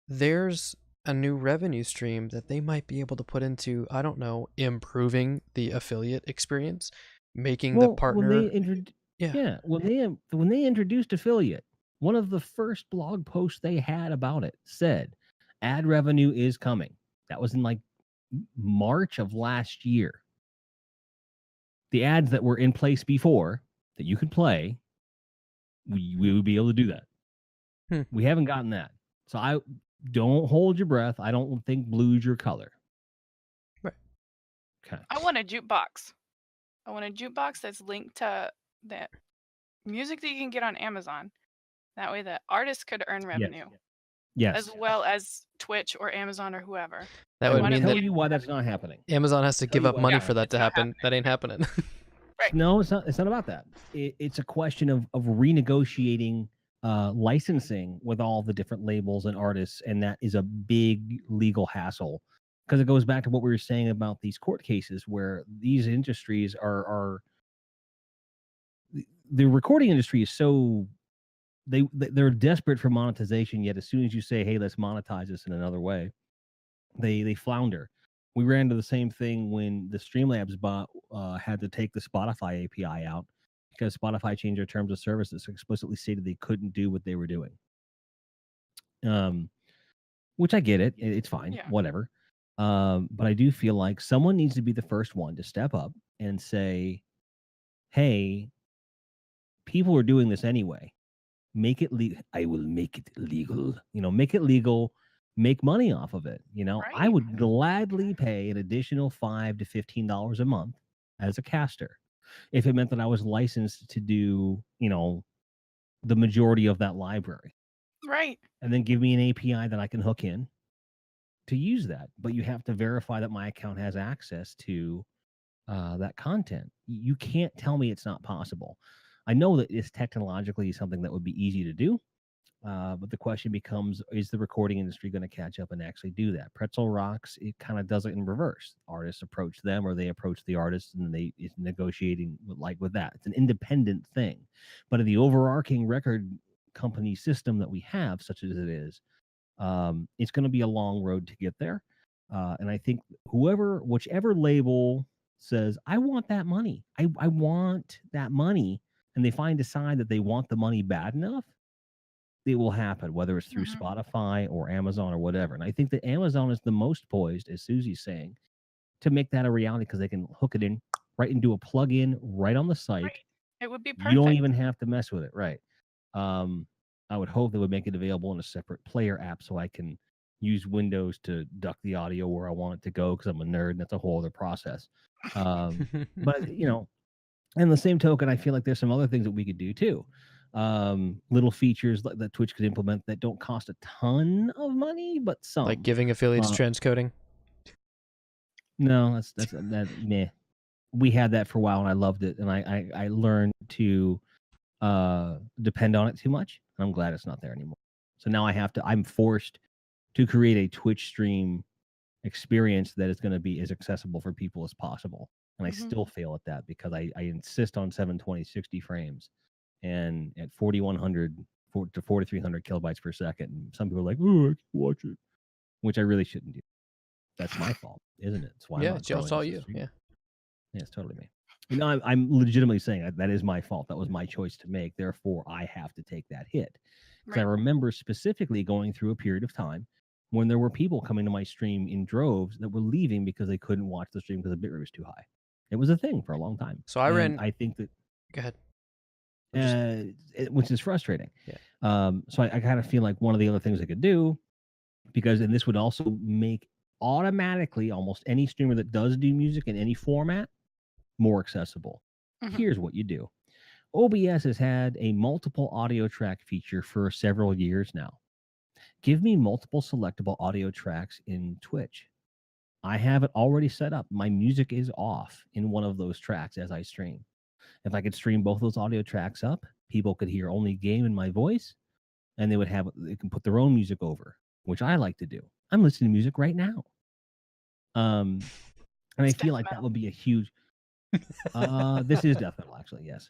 Speaker 2: There's a new revenue stream that they might be able to put into, I don't know, improving the affiliate experience, making the partner.
Speaker 1: When they introduced affiliate, one of the first blog posts they had about it said, ad revenue is coming. That was in like March of last year. The ads that were in place before that you could play, we would be able to do that. We haven't gotten that. So I don't hold your breath. I don't think blue's your color.
Speaker 2: Right.
Speaker 1: Okay.
Speaker 3: I want a jukebox. I want a jukebox that's linked to that music that you can get on Amazon. That way the artist could earn revenue.
Speaker 1: Yes.
Speaker 3: As well as Twitch or Amazon or whoever.
Speaker 2: That would mean
Speaker 1: tell you why that's not happening.
Speaker 2: Amazon has to give up money for that to happen. That ain't happening.
Speaker 3: Right.
Speaker 1: No, it's not about that. It's a question of renegotiating licensing with all the different labels and artists, and that is a big legal hassle because it goes back to what we were saying about these court cases where these industries are the recording industry is so they're desperate for monetization, yet as soon as you say, hey, let's monetize this in another way, they flounder. We ran into the same thing when the Streamlabs bot had to take the Spotify API out because Spotify changed their terms of service that explicitly stated they couldn't do what they were doing. Which I get it. It's fine. Whatever. But I do feel like someone needs to be the first one to step up and say, hey, people are doing this anyway. Make it legal. I will make it legal. Make it legal. Make money off of it. Right. I would gladly pay an additional $5 to $15 a month as a caster if it meant that I was licensed to do, the majority of that library.
Speaker 3: Right.
Speaker 1: And then give me an API that I can hook in to use that. But you have to verify that my account has access to that content. You can't tell me it's not possible. I know that it's technologically something that would be easy to do. But the question becomes, is the recording industry going to catch up and actually do that? Pretzel Rocks, it kind of does it in reverse. Artists approach them, or they approach the artists, and it's negotiating with that. It's an independent thing. But in the overarching record company system that we have, such as it is, it's going to be a long road to get there. And I think whichever label says, I want that money, I want that money, and they decide that they want the money bad enough, it will happen, whether it's through Spotify or Amazon or whatever. And I think that Amazon is the most poised, as Susie's saying, to make that a reality, because they can hook it in right and do a plug-in right on the site.
Speaker 3: Right. It would be perfect.
Speaker 1: You don't even have to mess with it, right? I would hope they would make it available in a separate player app so I can use Windows to duck the audio where I want it to go, because I'm a nerd and that's a whole other process. But, you know, and the same token, I feel like there's some other things that we could do too. Little features that Twitch could implement that don't cost a ton of money, but some.
Speaker 2: Like giving affiliates transcoding?
Speaker 1: No, that's meh. We had that for a while and I loved it, and I learned to depend on it too much. I'm glad it's not there anymore. So now I'm forced to create a Twitch stream experience that is going to be as accessible for people as possible. And I still fail at that because I insist on 720 60 frames, and at 4100 to 4300 kilobytes per second. And some people are like, oh, I can watch it, which I really shouldn't do. That's my fault, isn't it? It's why
Speaker 2: it's all you. Yeah,
Speaker 1: it's totally me. No, I'm legitimately saying that is my fault. That was my choice to make. Therefore, I have to take that hit. Because I remember specifically going through a period of time when there were people coming to my stream in droves that were leaving because they couldn't watch the stream because the bitrate was too high. It was a thing for a long time.
Speaker 2: So I
Speaker 1: think that.
Speaker 2: Go ahead.
Speaker 1: Which is frustrating.
Speaker 2: Yeah.
Speaker 1: So I kind of feel like one of the other things I could do, and this would also make automatically almost any streamer that does do music in any format more accessible. Here's what you do. OBS has had a multiple audio track feature for several years now. Give me multiple selectable audio tracks in Twitch. I have it already set up. My music is off in one of those tracks as I stream. If I could stream both those audio tracks up, people could hear only game and my voice, and they can put their own music over, which I like to do. I'm listening to music right now. And I feel like that would be a huge. This is death metal, actually. Yes,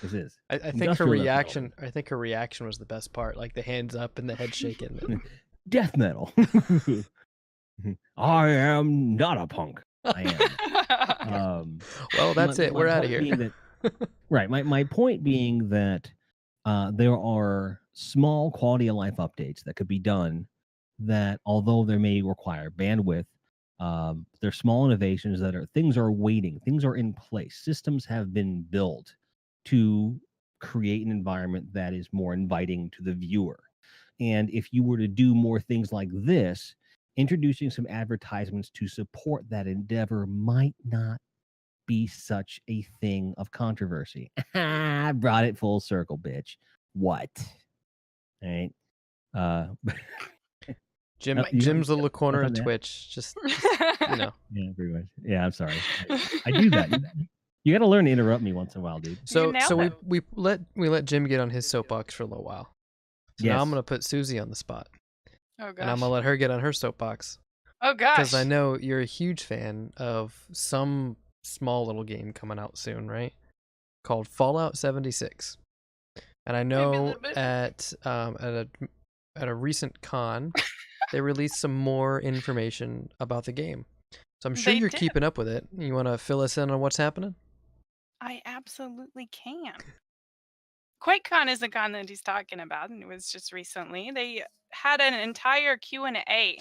Speaker 1: this is.
Speaker 2: I think her reaction. I think her reaction was the best part, like the hands up and the head shaking.
Speaker 1: Death metal. I am not a punk. I am.
Speaker 2: Well, that's it. We're out of here.
Speaker 1: Right. My point being that there are small quality of life updates that could be done that, although they may require bandwidth, they're small innovations things are waiting. Things are in place. Systems have been built to create an environment that is more inviting to the viewer. And if you were to do more things like this, introducing some advertisements to support that endeavor might not be such a thing of controversy. I brought it full circle, bitch. What? All right.
Speaker 2: Jim's little corner of Twitch. Just you know.
Speaker 1: Yeah, pretty much. Yeah, I'm sorry. I do that. You got to learn to interrupt me once in a while, dude.
Speaker 2: So we let Jim get on his soapbox for a little while. So now I'm gonna put Susie on the spot.
Speaker 3: Oh gosh.
Speaker 2: And I'm gonna let her get on her soapbox.
Speaker 3: Oh gosh.
Speaker 2: Because I know you're a huge fan of some small little game coming out soon, right? Called Fallout 76. And I know at a recent con, they released some more information about the game. So I'm sure you're keeping up with it. You want to fill us in on what's happening?
Speaker 3: I absolutely can. QuakeCon is the con that he's talking about, and it was just recently. They had an entire Q&A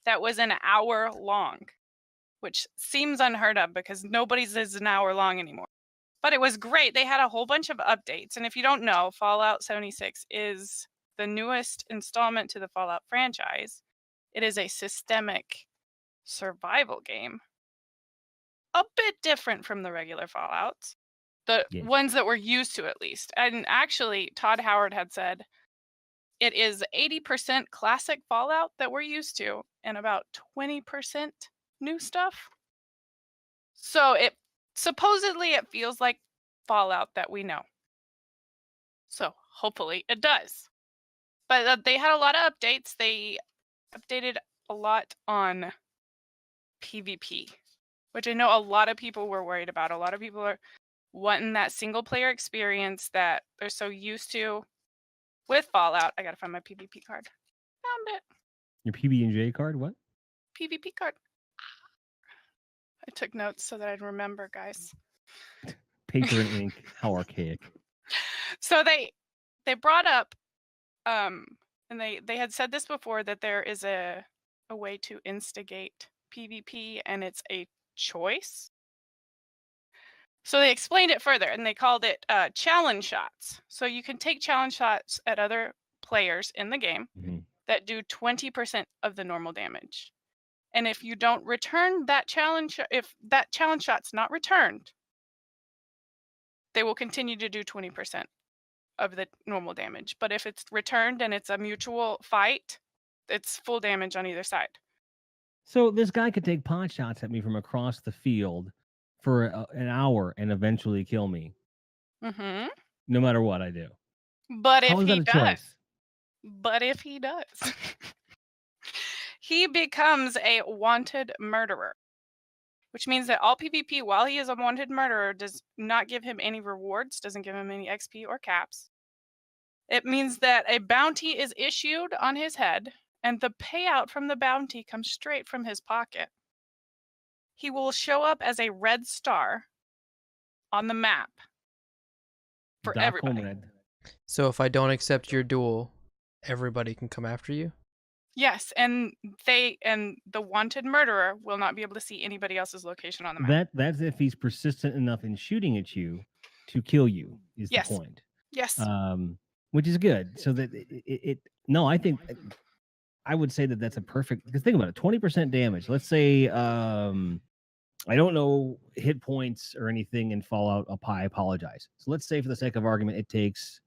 Speaker 3: that was an hour long, which seems unheard of because nobody's is an hour long anymore. But it was great. They had a whole bunch of updates. And if you don't know, Fallout 76 is the newest installment to the Fallout franchise. It is a systemic survival game. A bit different from the regular Fallouts. The ones that we're used to, at least. And actually, Todd Howard had said it is 80% classic Fallout that we're used to and about 20% new stuff. So supposedly it feels like Fallout that we know. So hopefully it does. But they had a lot of updates. They updated a lot on PvP, which I know a lot of people were worried about. A lot of people are wanting that single player experience that they're so used to with Fallout. I gotta find my PvP card. Found it.
Speaker 1: Your PB&J card? What?
Speaker 3: PvP card. I took notes so that I'd remember, guys.
Speaker 1: Paper and ink. How archaic.
Speaker 3: So they brought up, and they had said this before, that there is a way to instigate PvP, and it's a choice. So they explained it further, and they called it challenge shots. So you can take challenge shots at other players in the game that do 20% of the normal damage. And if you don't return that challenge, if that challenge shot's not returned, they will continue to do 20% of the normal damage. But if it's returned and it's a mutual fight, it's full damage on either side.
Speaker 1: So this guy could take pot shots at me from across the field for an hour and eventually kill me.
Speaker 3: Mm-hmm.
Speaker 1: No matter what I do.
Speaker 3: But
Speaker 1: How
Speaker 3: if
Speaker 1: is that
Speaker 3: he
Speaker 1: a
Speaker 3: does,
Speaker 1: choice?
Speaker 3: but if he does, he becomes a wanted murderer, which means that all PvP, while he is a wanted murderer, does not give him any rewards, doesn't give him any XP or caps. It means that a bounty is issued on his head, and the payout from the bounty comes straight from his pocket. He will show up as a red star on the map for
Speaker 1: Doc
Speaker 3: everybody.
Speaker 1: Comrade.
Speaker 2: So if I don't accept your duel, everybody can come after you?
Speaker 3: Yes, and the wanted murderer will not be able to see anybody else's location on the map.
Speaker 1: That's if he's persistent enough in shooting at you to kill you, is
Speaker 3: Yes.
Speaker 1: the point.
Speaker 3: Yes.
Speaker 1: Which is good. So that no, I think I would say that that's a perfect, because think about it, 20% damage. Let's say I don't know hit points or anything in Fallout. I apologize. So let's say for the sake of argument, it takes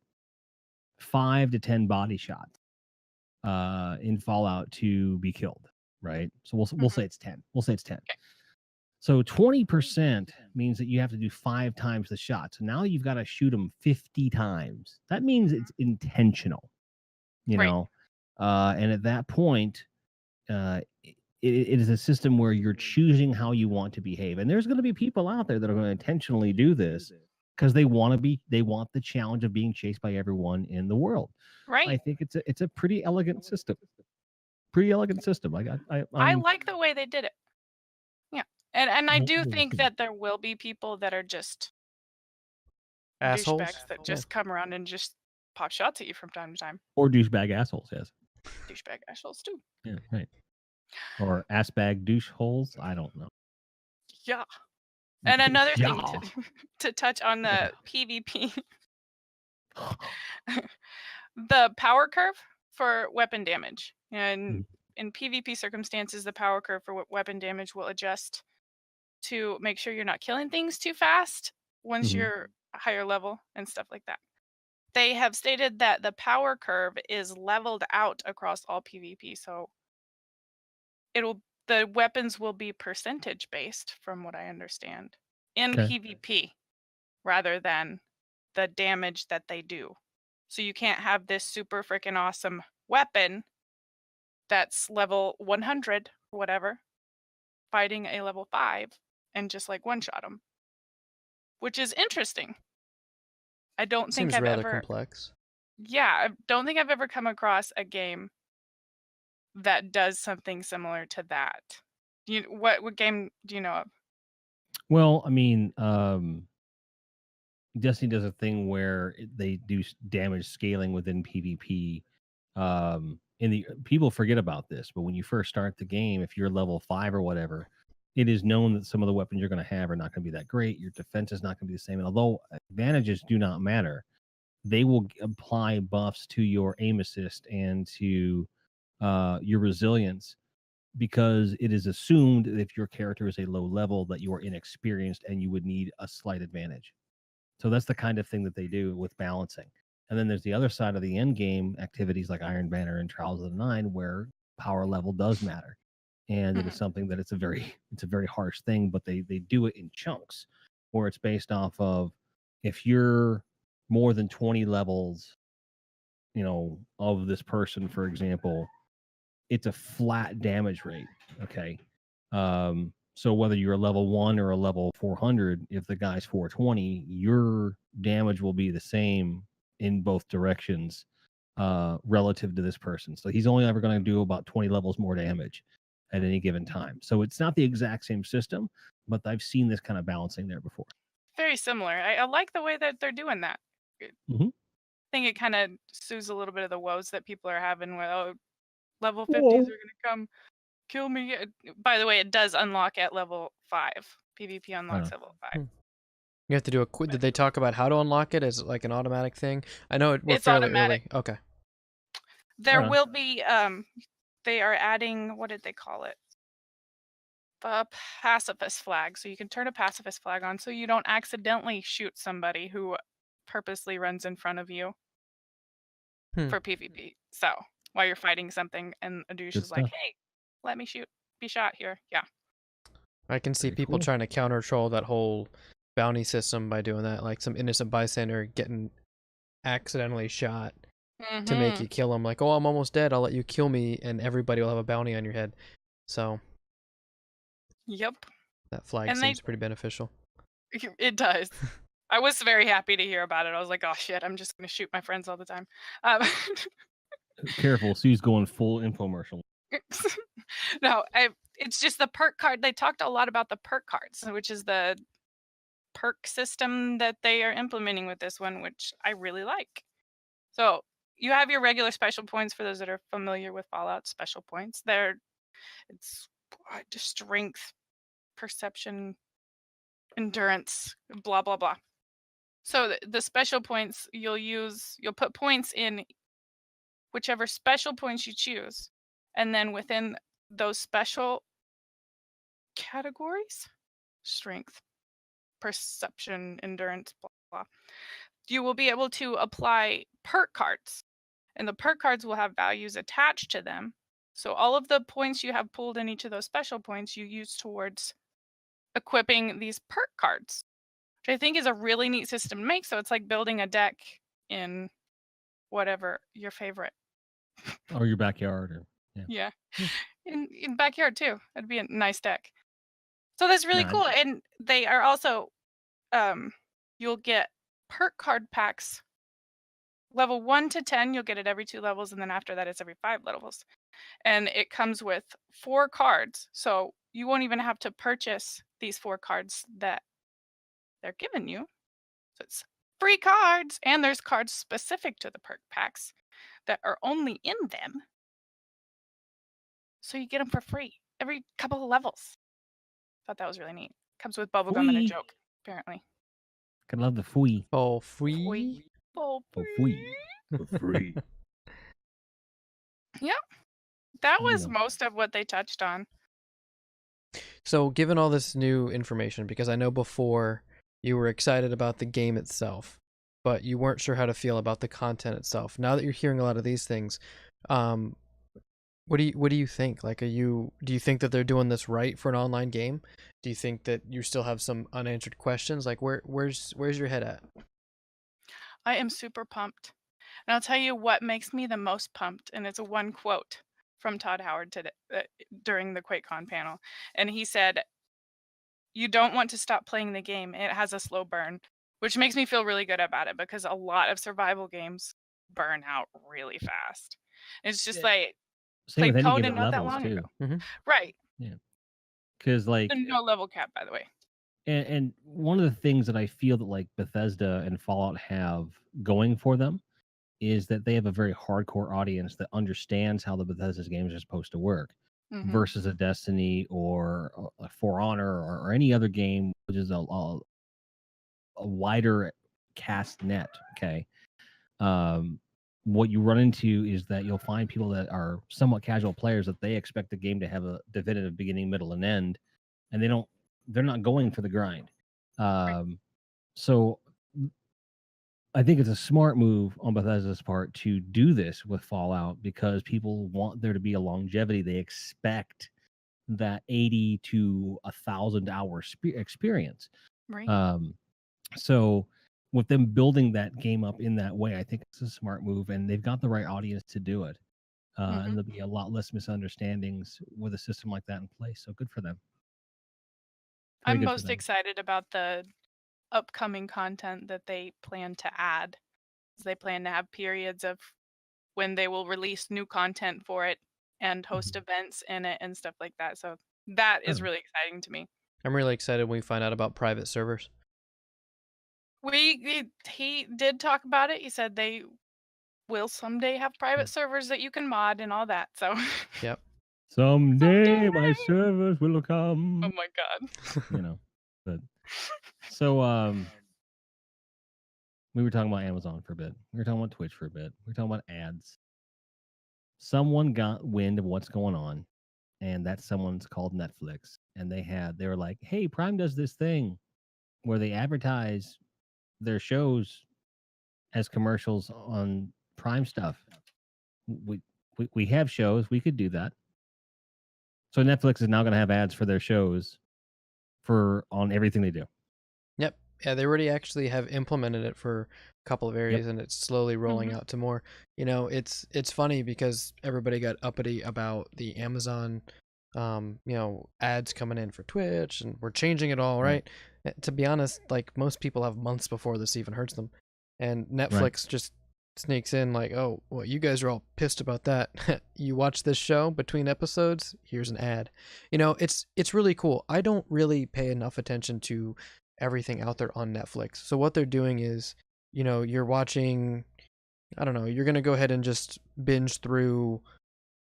Speaker 1: 5 to 10 body shots in Fallout to be killed, right? So we'll say it's 10. We'll say it's 10.
Speaker 3: Okay.
Speaker 1: So 20% means that you have to do 5 times the shot. So now you've got to shoot them 50 times. That means it's intentional, you
Speaker 3: Right.
Speaker 1: know? And at that point, it is a system where you're choosing how you want to behave. And there's going to be people out there that are going to intentionally do this because they want the challenge of being chased by everyone in the world.
Speaker 3: Right.
Speaker 1: I think it's a pretty elegant system. Pretty elegant system.
Speaker 3: I like the way they did it. Yeah. And I
Speaker 1: Well,
Speaker 3: do
Speaker 1: yeah,
Speaker 3: think
Speaker 1: yeah.
Speaker 3: that there will be people that are just
Speaker 2: Assholes?
Speaker 3: douchebags that just come around and just pop shots at you from time to time.
Speaker 1: Or douchebag assholes, yes.
Speaker 3: Douchebag assholes too.
Speaker 1: Yeah, right. Or assbag douche holes. I don't know.
Speaker 3: Yeah. And another thing
Speaker 1: Yeah.
Speaker 3: to touch on the PvP, the power curve for weapon damage. And in PvP circumstances, the power curve for weapon damage will adjust to make sure you're not killing things too fast once you're a higher level and stuff like that. They have stated that the power curve is leveled out across all PvP, so the weapons will be percentage based, from what I understand, in
Speaker 1: Okay.
Speaker 3: PvP rather than the damage that they do. So you can't have this super freaking awesome weapon that's level 100 or whatever fighting a level 5 and just like one-shot them, which is interesting. I don't think
Speaker 2: Seems
Speaker 3: I've
Speaker 2: rather
Speaker 3: ever
Speaker 2: complex.
Speaker 3: Yeah, I don't think I've ever come across a game that does something similar to that. What game do you know of?
Speaker 1: Well, I mean, Destiny does a thing where they do damage scaling within PvP. People forget about this, but when you first start the game, if you're level 5 or whatever, it is known that some of the weapons you're going to have are not going to be that great. Your defense is not going to be the same. And although advantages do not matter, they will apply buffs to your aim assist and to your resilience, because it is assumed that if your character is a low level that you are inexperienced and you would need a slight advantage. So that's the kind of thing that they do with balancing. And then there's the other side of the end game activities like Iron Banner and Trials of the Nine, where power level does matter. And it is something that it's a very harsh thing, but they do it in chunks where it's based off of, if you're more than 20 levels of this person, for example, it's a flat damage rate. Okay. So whether you're a level 1 or a level 400, if the guy's 420, your damage will be the same in both directions relative to this person. So he's only ever going to do about 20 levels more damage at any given time. So it's not the exact same system, but I've seen this kind of balancing there before.
Speaker 3: Very similar. I like the way that they're doing that.
Speaker 1: Mhm.
Speaker 3: I think it kind of soothes a little bit of the woes that people are having with, oh, level 50s
Speaker 1: Whoa.
Speaker 3: are going to come kill me. By the way, it does unlock at level 5. PvP unlocks at level 5.
Speaker 2: You have to do a quick. Did they talk about how to unlock it? Is it like an automatic thing? I know we're
Speaker 3: It's
Speaker 2: fairly
Speaker 3: automatic.
Speaker 2: early. Okay.
Speaker 3: There
Speaker 1: Right on.
Speaker 3: will be, they are adding, what did they call it? A pacifist flag. So you can turn a pacifist flag on so you don't accidentally shoot somebody who purposely runs in front of you for PvP. So while you're fighting something and a douche
Speaker 1: Good
Speaker 3: is like,
Speaker 1: stuff.
Speaker 3: hey, let me be shot here. Yeah.
Speaker 2: I can see
Speaker 1: Very
Speaker 2: people
Speaker 1: cool.
Speaker 2: trying to control that whole bounty system by doing that, like some innocent bystander getting accidentally shot to make you kill him. Like, oh, I'm almost dead. I'll let you kill me, and everybody will have a bounty on your head. So
Speaker 3: Yep.
Speaker 2: that flag
Speaker 3: And
Speaker 2: seems pretty beneficial.
Speaker 3: It does. I was very happy to hear about it. I was like, oh shit, I'm just gonna shoot my friends all the time.
Speaker 1: Careful, Sue's going full infomercial.
Speaker 3: No, it's just the perk card. They talked a lot about the perk cards, which is the perk system that they are implementing with this one, which I really like. So you have your regular special points for those that are familiar with Fallout special points. It's just strength, perception, endurance, blah blah blah. So the special points you'll put points in whichever special points you choose, and then within those special categories, strength, perception, endurance, blah blah, you will be able to apply perk cards, and the perk cards will have values attached to them. So all of the points you have pulled in each of those special points you use towards equipping these perk cards, which I think is a really neat system to make. So it's like building a deck in whatever your favorite.
Speaker 1: Or your backyard. Or
Speaker 3: Yeah. In backyard too. That'd be a nice deck. So that's really
Speaker 1: Nah,
Speaker 3: cool. And they are also, you'll get perk card packs. Level 1 to 10, you'll get it every 2 levels, and then after that, it's every 5 levels. And it comes with 4 cards, so you won't even have to purchase these 4 cards that they're giving you. So it's free cards, and there's cards specific to the perk packs that are only in them. So you get them for free every couple of levels. Thought that was really neat. Comes with bubblegum and a
Speaker 1: Free.
Speaker 3: joke, apparently.
Speaker 1: I love the free.
Speaker 2: Oh, free.
Speaker 3: For
Speaker 1: For
Speaker 3: free.
Speaker 1: free. For free.
Speaker 3: Yeah. That
Speaker 1: There you
Speaker 3: was
Speaker 1: go.
Speaker 3: most of what they touched on.
Speaker 2: So, given all this new information, because I know before you were excited about the game itself, but you weren't sure how to feel about the content itself. Now that you're hearing a lot of these things, what do you think? Like, do you think that they're doing this right for an online game? Do you think that you still have some unanswered questions? Like, where's your head at?
Speaker 3: I am super pumped. And I'll tell you what makes me the most pumped, and it's a one quote from Todd Howard today during the QuakeCon panel. And he said, "You don't want to stop playing the game. It has a slow burn," which makes me feel really good about it because a lot of survival games burn out really fast. It's just like
Speaker 1: Same with
Speaker 3: played
Speaker 1: any
Speaker 3: Conan
Speaker 1: given
Speaker 3: not that
Speaker 1: levels
Speaker 3: long
Speaker 1: too.
Speaker 3: ago. Right.
Speaker 1: Yeah. Because like
Speaker 3: No level cap, by the way.
Speaker 1: and one of the things that I feel that like Bethesda and Fallout have going for them is that they have a very hardcore audience that understands how the Bethesda's games are supposed to work versus a Destiny or a For Honor or any other game, which is a wider cast net. Okay. What you run into is that you'll find people that are somewhat casual players that they expect the game to have a definitive beginning, middle, and end, and they're not going for the grind. So I think it's a smart move on Bethesda's part to do this with Fallout because people want there to be a longevity. They expect that 80 to 1,000 hour experience.
Speaker 3: Right.
Speaker 1: So with them building that game up in that way, I think it's a smart move, and they've got the right audience to do it. And there'll be a lot less misunderstandings with a system like that in place. So good for them. Very
Speaker 3: I'm
Speaker 1: good for
Speaker 3: most
Speaker 1: them.
Speaker 3: excited about the upcoming content that they plan to add. They plan to have periods of when they will release new content for it and host events in it and stuff like that. So that is
Speaker 1: Sure.
Speaker 3: really exciting to me.
Speaker 2: I'm really excited when we find out about private servers.
Speaker 3: He did talk about it. He said they will someday have private servers that you can mod and all that. So
Speaker 2: Yep.
Speaker 1: Someday my servers will come.
Speaker 3: oh my god.
Speaker 1: You know, but so we were talking about Amazon for a bit. We were talking about Twitch for a bit. We were talking about ads. Someone got wind of what's going on, and that someone's called Netflix, and they were like, "Hey, Prime does this thing where they advertise their shows as commercials on Prime stuff. We have shows, we could do that." So Netflix is now going to have ads for their shows on everything they do.
Speaker 2: Yep. Yeah, they already actually have implemented it for a couple of areas, and it's slowly rolling out to more. You know, it's funny because everybody got uppity about the Amazon, you know, ads coming in for Twitch, and we're changing it all, right? To be honest, like most people have months before this even hurts them, and Netflix just sneaks in like, oh, well, you guys are all pissed about that. You watch this show between episodes, here's an ad. You know, it's really cool. I don't really pay enough attention to everything out there on Netflix. So what they're doing is, you know, you're watching, I don't know, you're going to go ahead and just binge through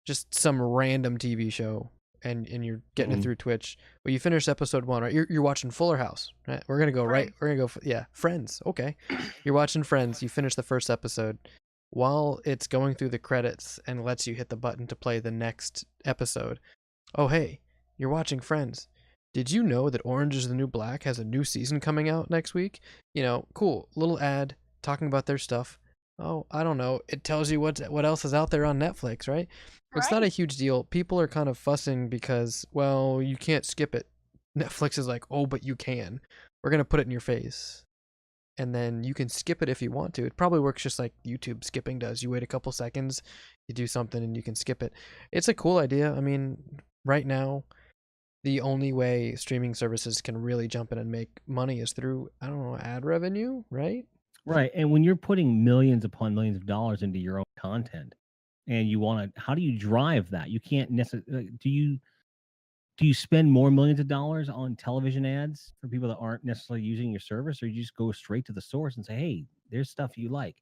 Speaker 2: just some random TV show, and you're getting it through Twitch. Well, you finish episode 1, right? You're watching Fuller House, right? We're going to go right. We're going to go, Friends. Okay. You're watching Friends. You finish the first episode. While it's going through the credits and lets you hit the button to play the next episode. Oh, hey, you're watching Friends. Did you know that Orange is the New Black has a new season coming out next week? You know, cool. Little ad talking about their stuff. Oh, I don't know. It tells you what else is out there on Netflix, right? It's not a huge deal. People are kind of fussing because, well, you can't skip it. Netflix is like, oh, but you can. We're going to put it in your face. And then you can skip it if you want to. It probably works just like YouTube skipping does. You wait a couple seconds, you do something, and you can skip it. It's a cool idea. I mean, right now, the only way streaming services can really jump in and make money is through, I don't know, ad revenue, right?
Speaker 1: Right. And when you're putting millions upon millions of dollars into your own content, and you want to, how do you drive that? You can't necessarily, do you spend more millions of dollars on television ads for people that aren't necessarily using your service, or you just go straight to the source and say, hey, there's stuff you like?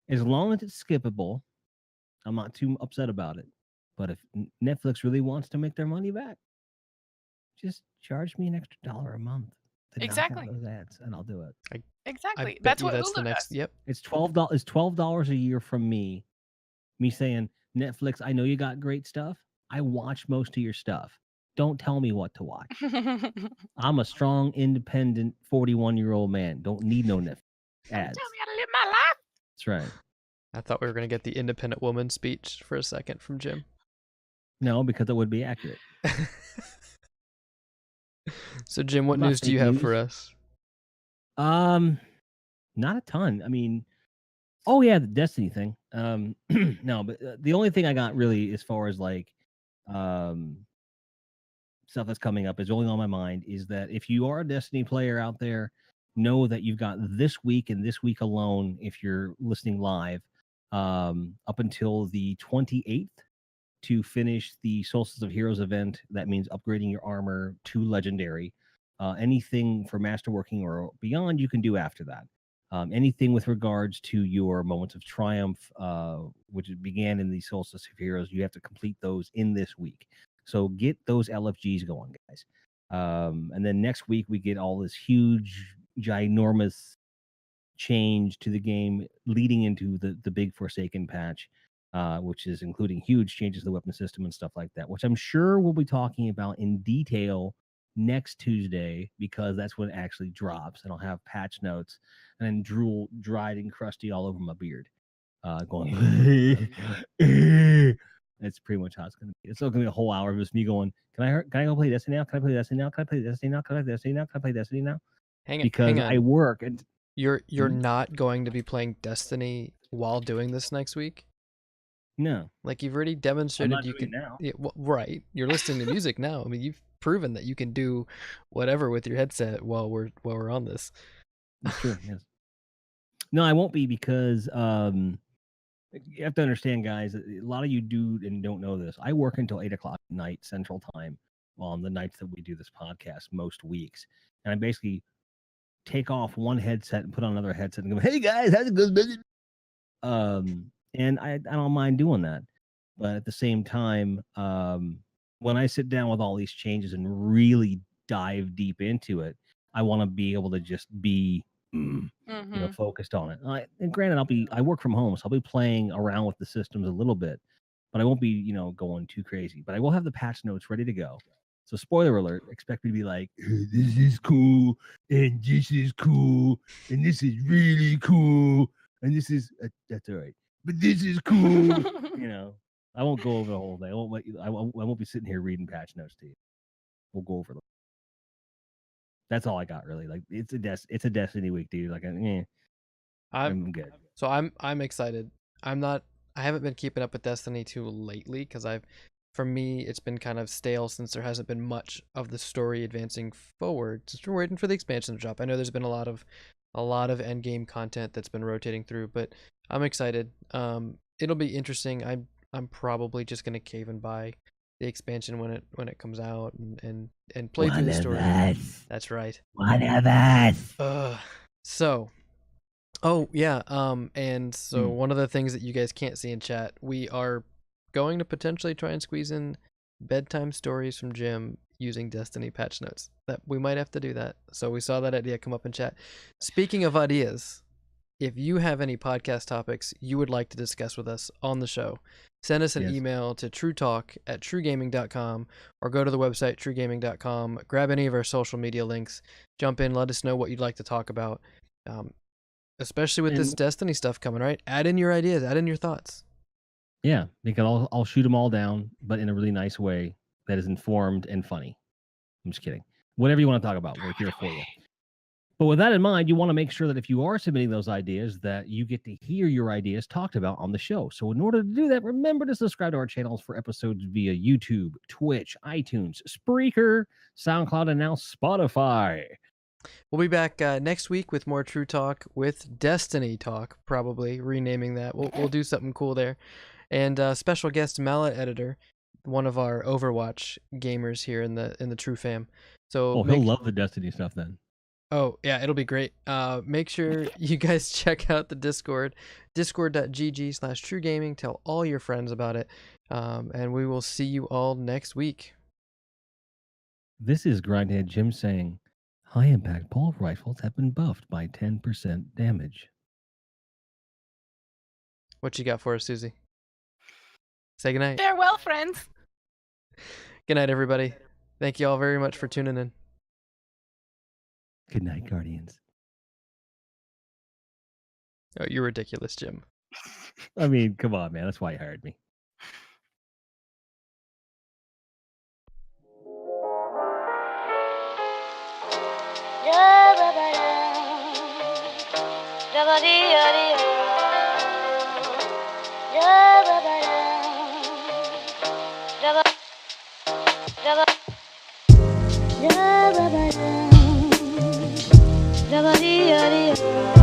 Speaker 1: As long as it's skippable, I'm not too upset about it. But if Netflix really wants to make their money back, just charge me an extra $1 a month to not have those ads, and I'll do it.
Speaker 3: Exactly. That's what
Speaker 2: that's
Speaker 3: Hulu
Speaker 2: the next.
Speaker 3: does.
Speaker 2: Yep.
Speaker 1: It's $12. It's $12 a year from me. Me saying, Netflix, I know you got great stuff. I watch most of your stuff. Don't tell me what to watch. I'm a strong, independent 41-year-old man. Don't need no Netflix ads.
Speaker 3: Tell me how to live my life.
Speaker 1: That's right.
Speaker 2: I thought we were going to get the independent woman speech for a second from Jim.
Speaker 1: No, because it would be accurate.
Speaker 2: So, Jim, what news do you have for us?
Speaker 1: Not a ton. I mean, oh yeah, the Destiny thing. No, but the only thing I got really, as far as like, stuff that's coming up is only on my mind is that if you are a Destiny player out there, know that you've got this week and this week alone, if you're listening live, up until the 28th to finish the Solstice of Heroes event. That means upgrading your armor to legendary. Anything for masterworking or beyond, you can do after that. Anything with regards to your moments of triumph, which began in the Solstice of Heroes, you have to complete those in this week. So get those LFGs going, guys. And then next week we get all this huge, ginormous change to the game leading into the big Forsaken patch, which is including huge changes to the weapon system and stuff like that, which I'm sure we'll be talking about in detail next Tuesday, because that's when it actually drops, and I'll have patch notes and then drool dried and crusty all over my beard, going. That's pretty much how it's going to be. It's still going to be a whole hour of just me going, can I go play Destiny now? Can I play Destiny now? Can I play Destiny now? Can I play Destiny now? Can I play Destiny now?
Speaker 2: Hang on.
Speaker 1: Because I work and
Speaker 2: You're not going to be playing Destiny while doing this next week?
Speaker 1: No,
Speaker 2: Like, you've already
Speaker 1: I'm
Speaker 2: demonstrated
Speaker 1: not
Speaker 2: you
Speaker 1: doing
Speaker 2: can.
Speaker 1: it now.
Speaker 2: Yeah, well, right. You're listening to music now. I mean, you've proven that you can do whatever with your headset while we're on this.
Speaker 1: It's true. Yes. No, I won't be because you have to understand, guys. A lot of you do and don't know this. I work until 8 o'clock at night Central Time on the nights that we do this podcast most weeks, and I basically take off one headset and put on another headset and go, "Hey guys, how's it going?" And I don't mind doing that, but at the same time, when I sit down with all these changes and really dive deep into it, I want to be able to just be focused on it. And granted, I work from home, so I'll be playing around with the systems a little bit, but I won't be, going too crazy. But I will have the patch notes ready to go. So spoiler alert, expect me to be like, this is cool, and this is cool, and this is really cool, and this is that's all right. But this is cool. I won't go over the whole thing. I won't be sitting here reading patch notes to you. We'll go over them. That's all I got really. Like it's a Destiny week, dude. Like I'm good.
Speaker 2: So I'm excited. I haven't been keeping up with Destiny 2 lately because for me it's been kind of stale since there hasn't been much of the story advancing forward. Just waiting for the expansion to drop. I know there's been a lot of end game content that's been rotating through, but I'm excited. It'll be interesting. I'm probably just gonna cave and buy the expansion when it comes out and play through the story. That's right.
Speaker 1: One of us.
Speaker 2: So, oh yeah, and so one of the things that you guys can't see in chat, we are going to potentially try and squeeze in bedtime stories from Jim using Destiny patch notes. That we might have to do that. So we saw that idea come up in chat. Speaking of ideas, if you have any podcast topics you would like to discuss with us on the show, send us an email to TRUtalk@TRUgaming.com or go to the website TRUgaming.com, grab any of our social media links, jump in, let us know what you'd like to talk about. Especially with this Destiny stuff coming, right? Add in your ideas, add in your thoughts.
Speaker 1: Yeah, because I'll shoot them all down, but in a really nice way that is informed and funny. I'm just kidding. Whatever you want to talk about, we're here for you. But with that in mind, you want to make sure that if you are submitting those ideas, that you get to hear your ideas talked about on the show. So in order to do that, remember to subscribe to our channels for episodes via YouTube, Twitch, iTunes, Spreaker, SoundCloud, and now Spotify.
Speaker 2: We'll be back next week with more True Talk with Destiny Talk, probably renaming that. We'll do something cool there. And special guest Mallet Editor, one of our Overwatch gamers here in the TRUfam. So
Speaker 1: he'll love the Destiny stuff then.
Speaker 2: Oh yeah, it'll be great. Make sure you guys check out the Discord, discord.gg/TRUgaming. Tell all your friends about it, and we will see you all next week.
Speaker 1: This is GrindheadJim saying, high impact bolt rifles have been buffed by 10% damage.
Speaker 2: What you got for us, Susie? Say goodnight.
Speaker 3: Farewell, friends.
Speaker 2: Good night, everybody. Thank you all very much for tuning in.
Speaker 1: Good night, Guardians.
Speaker 2: Oh, you're ridiculous, Jim.
Speaker 1: I mean, come on, man. That's why you hired me.
Speaker 4: Da ba dee da dee.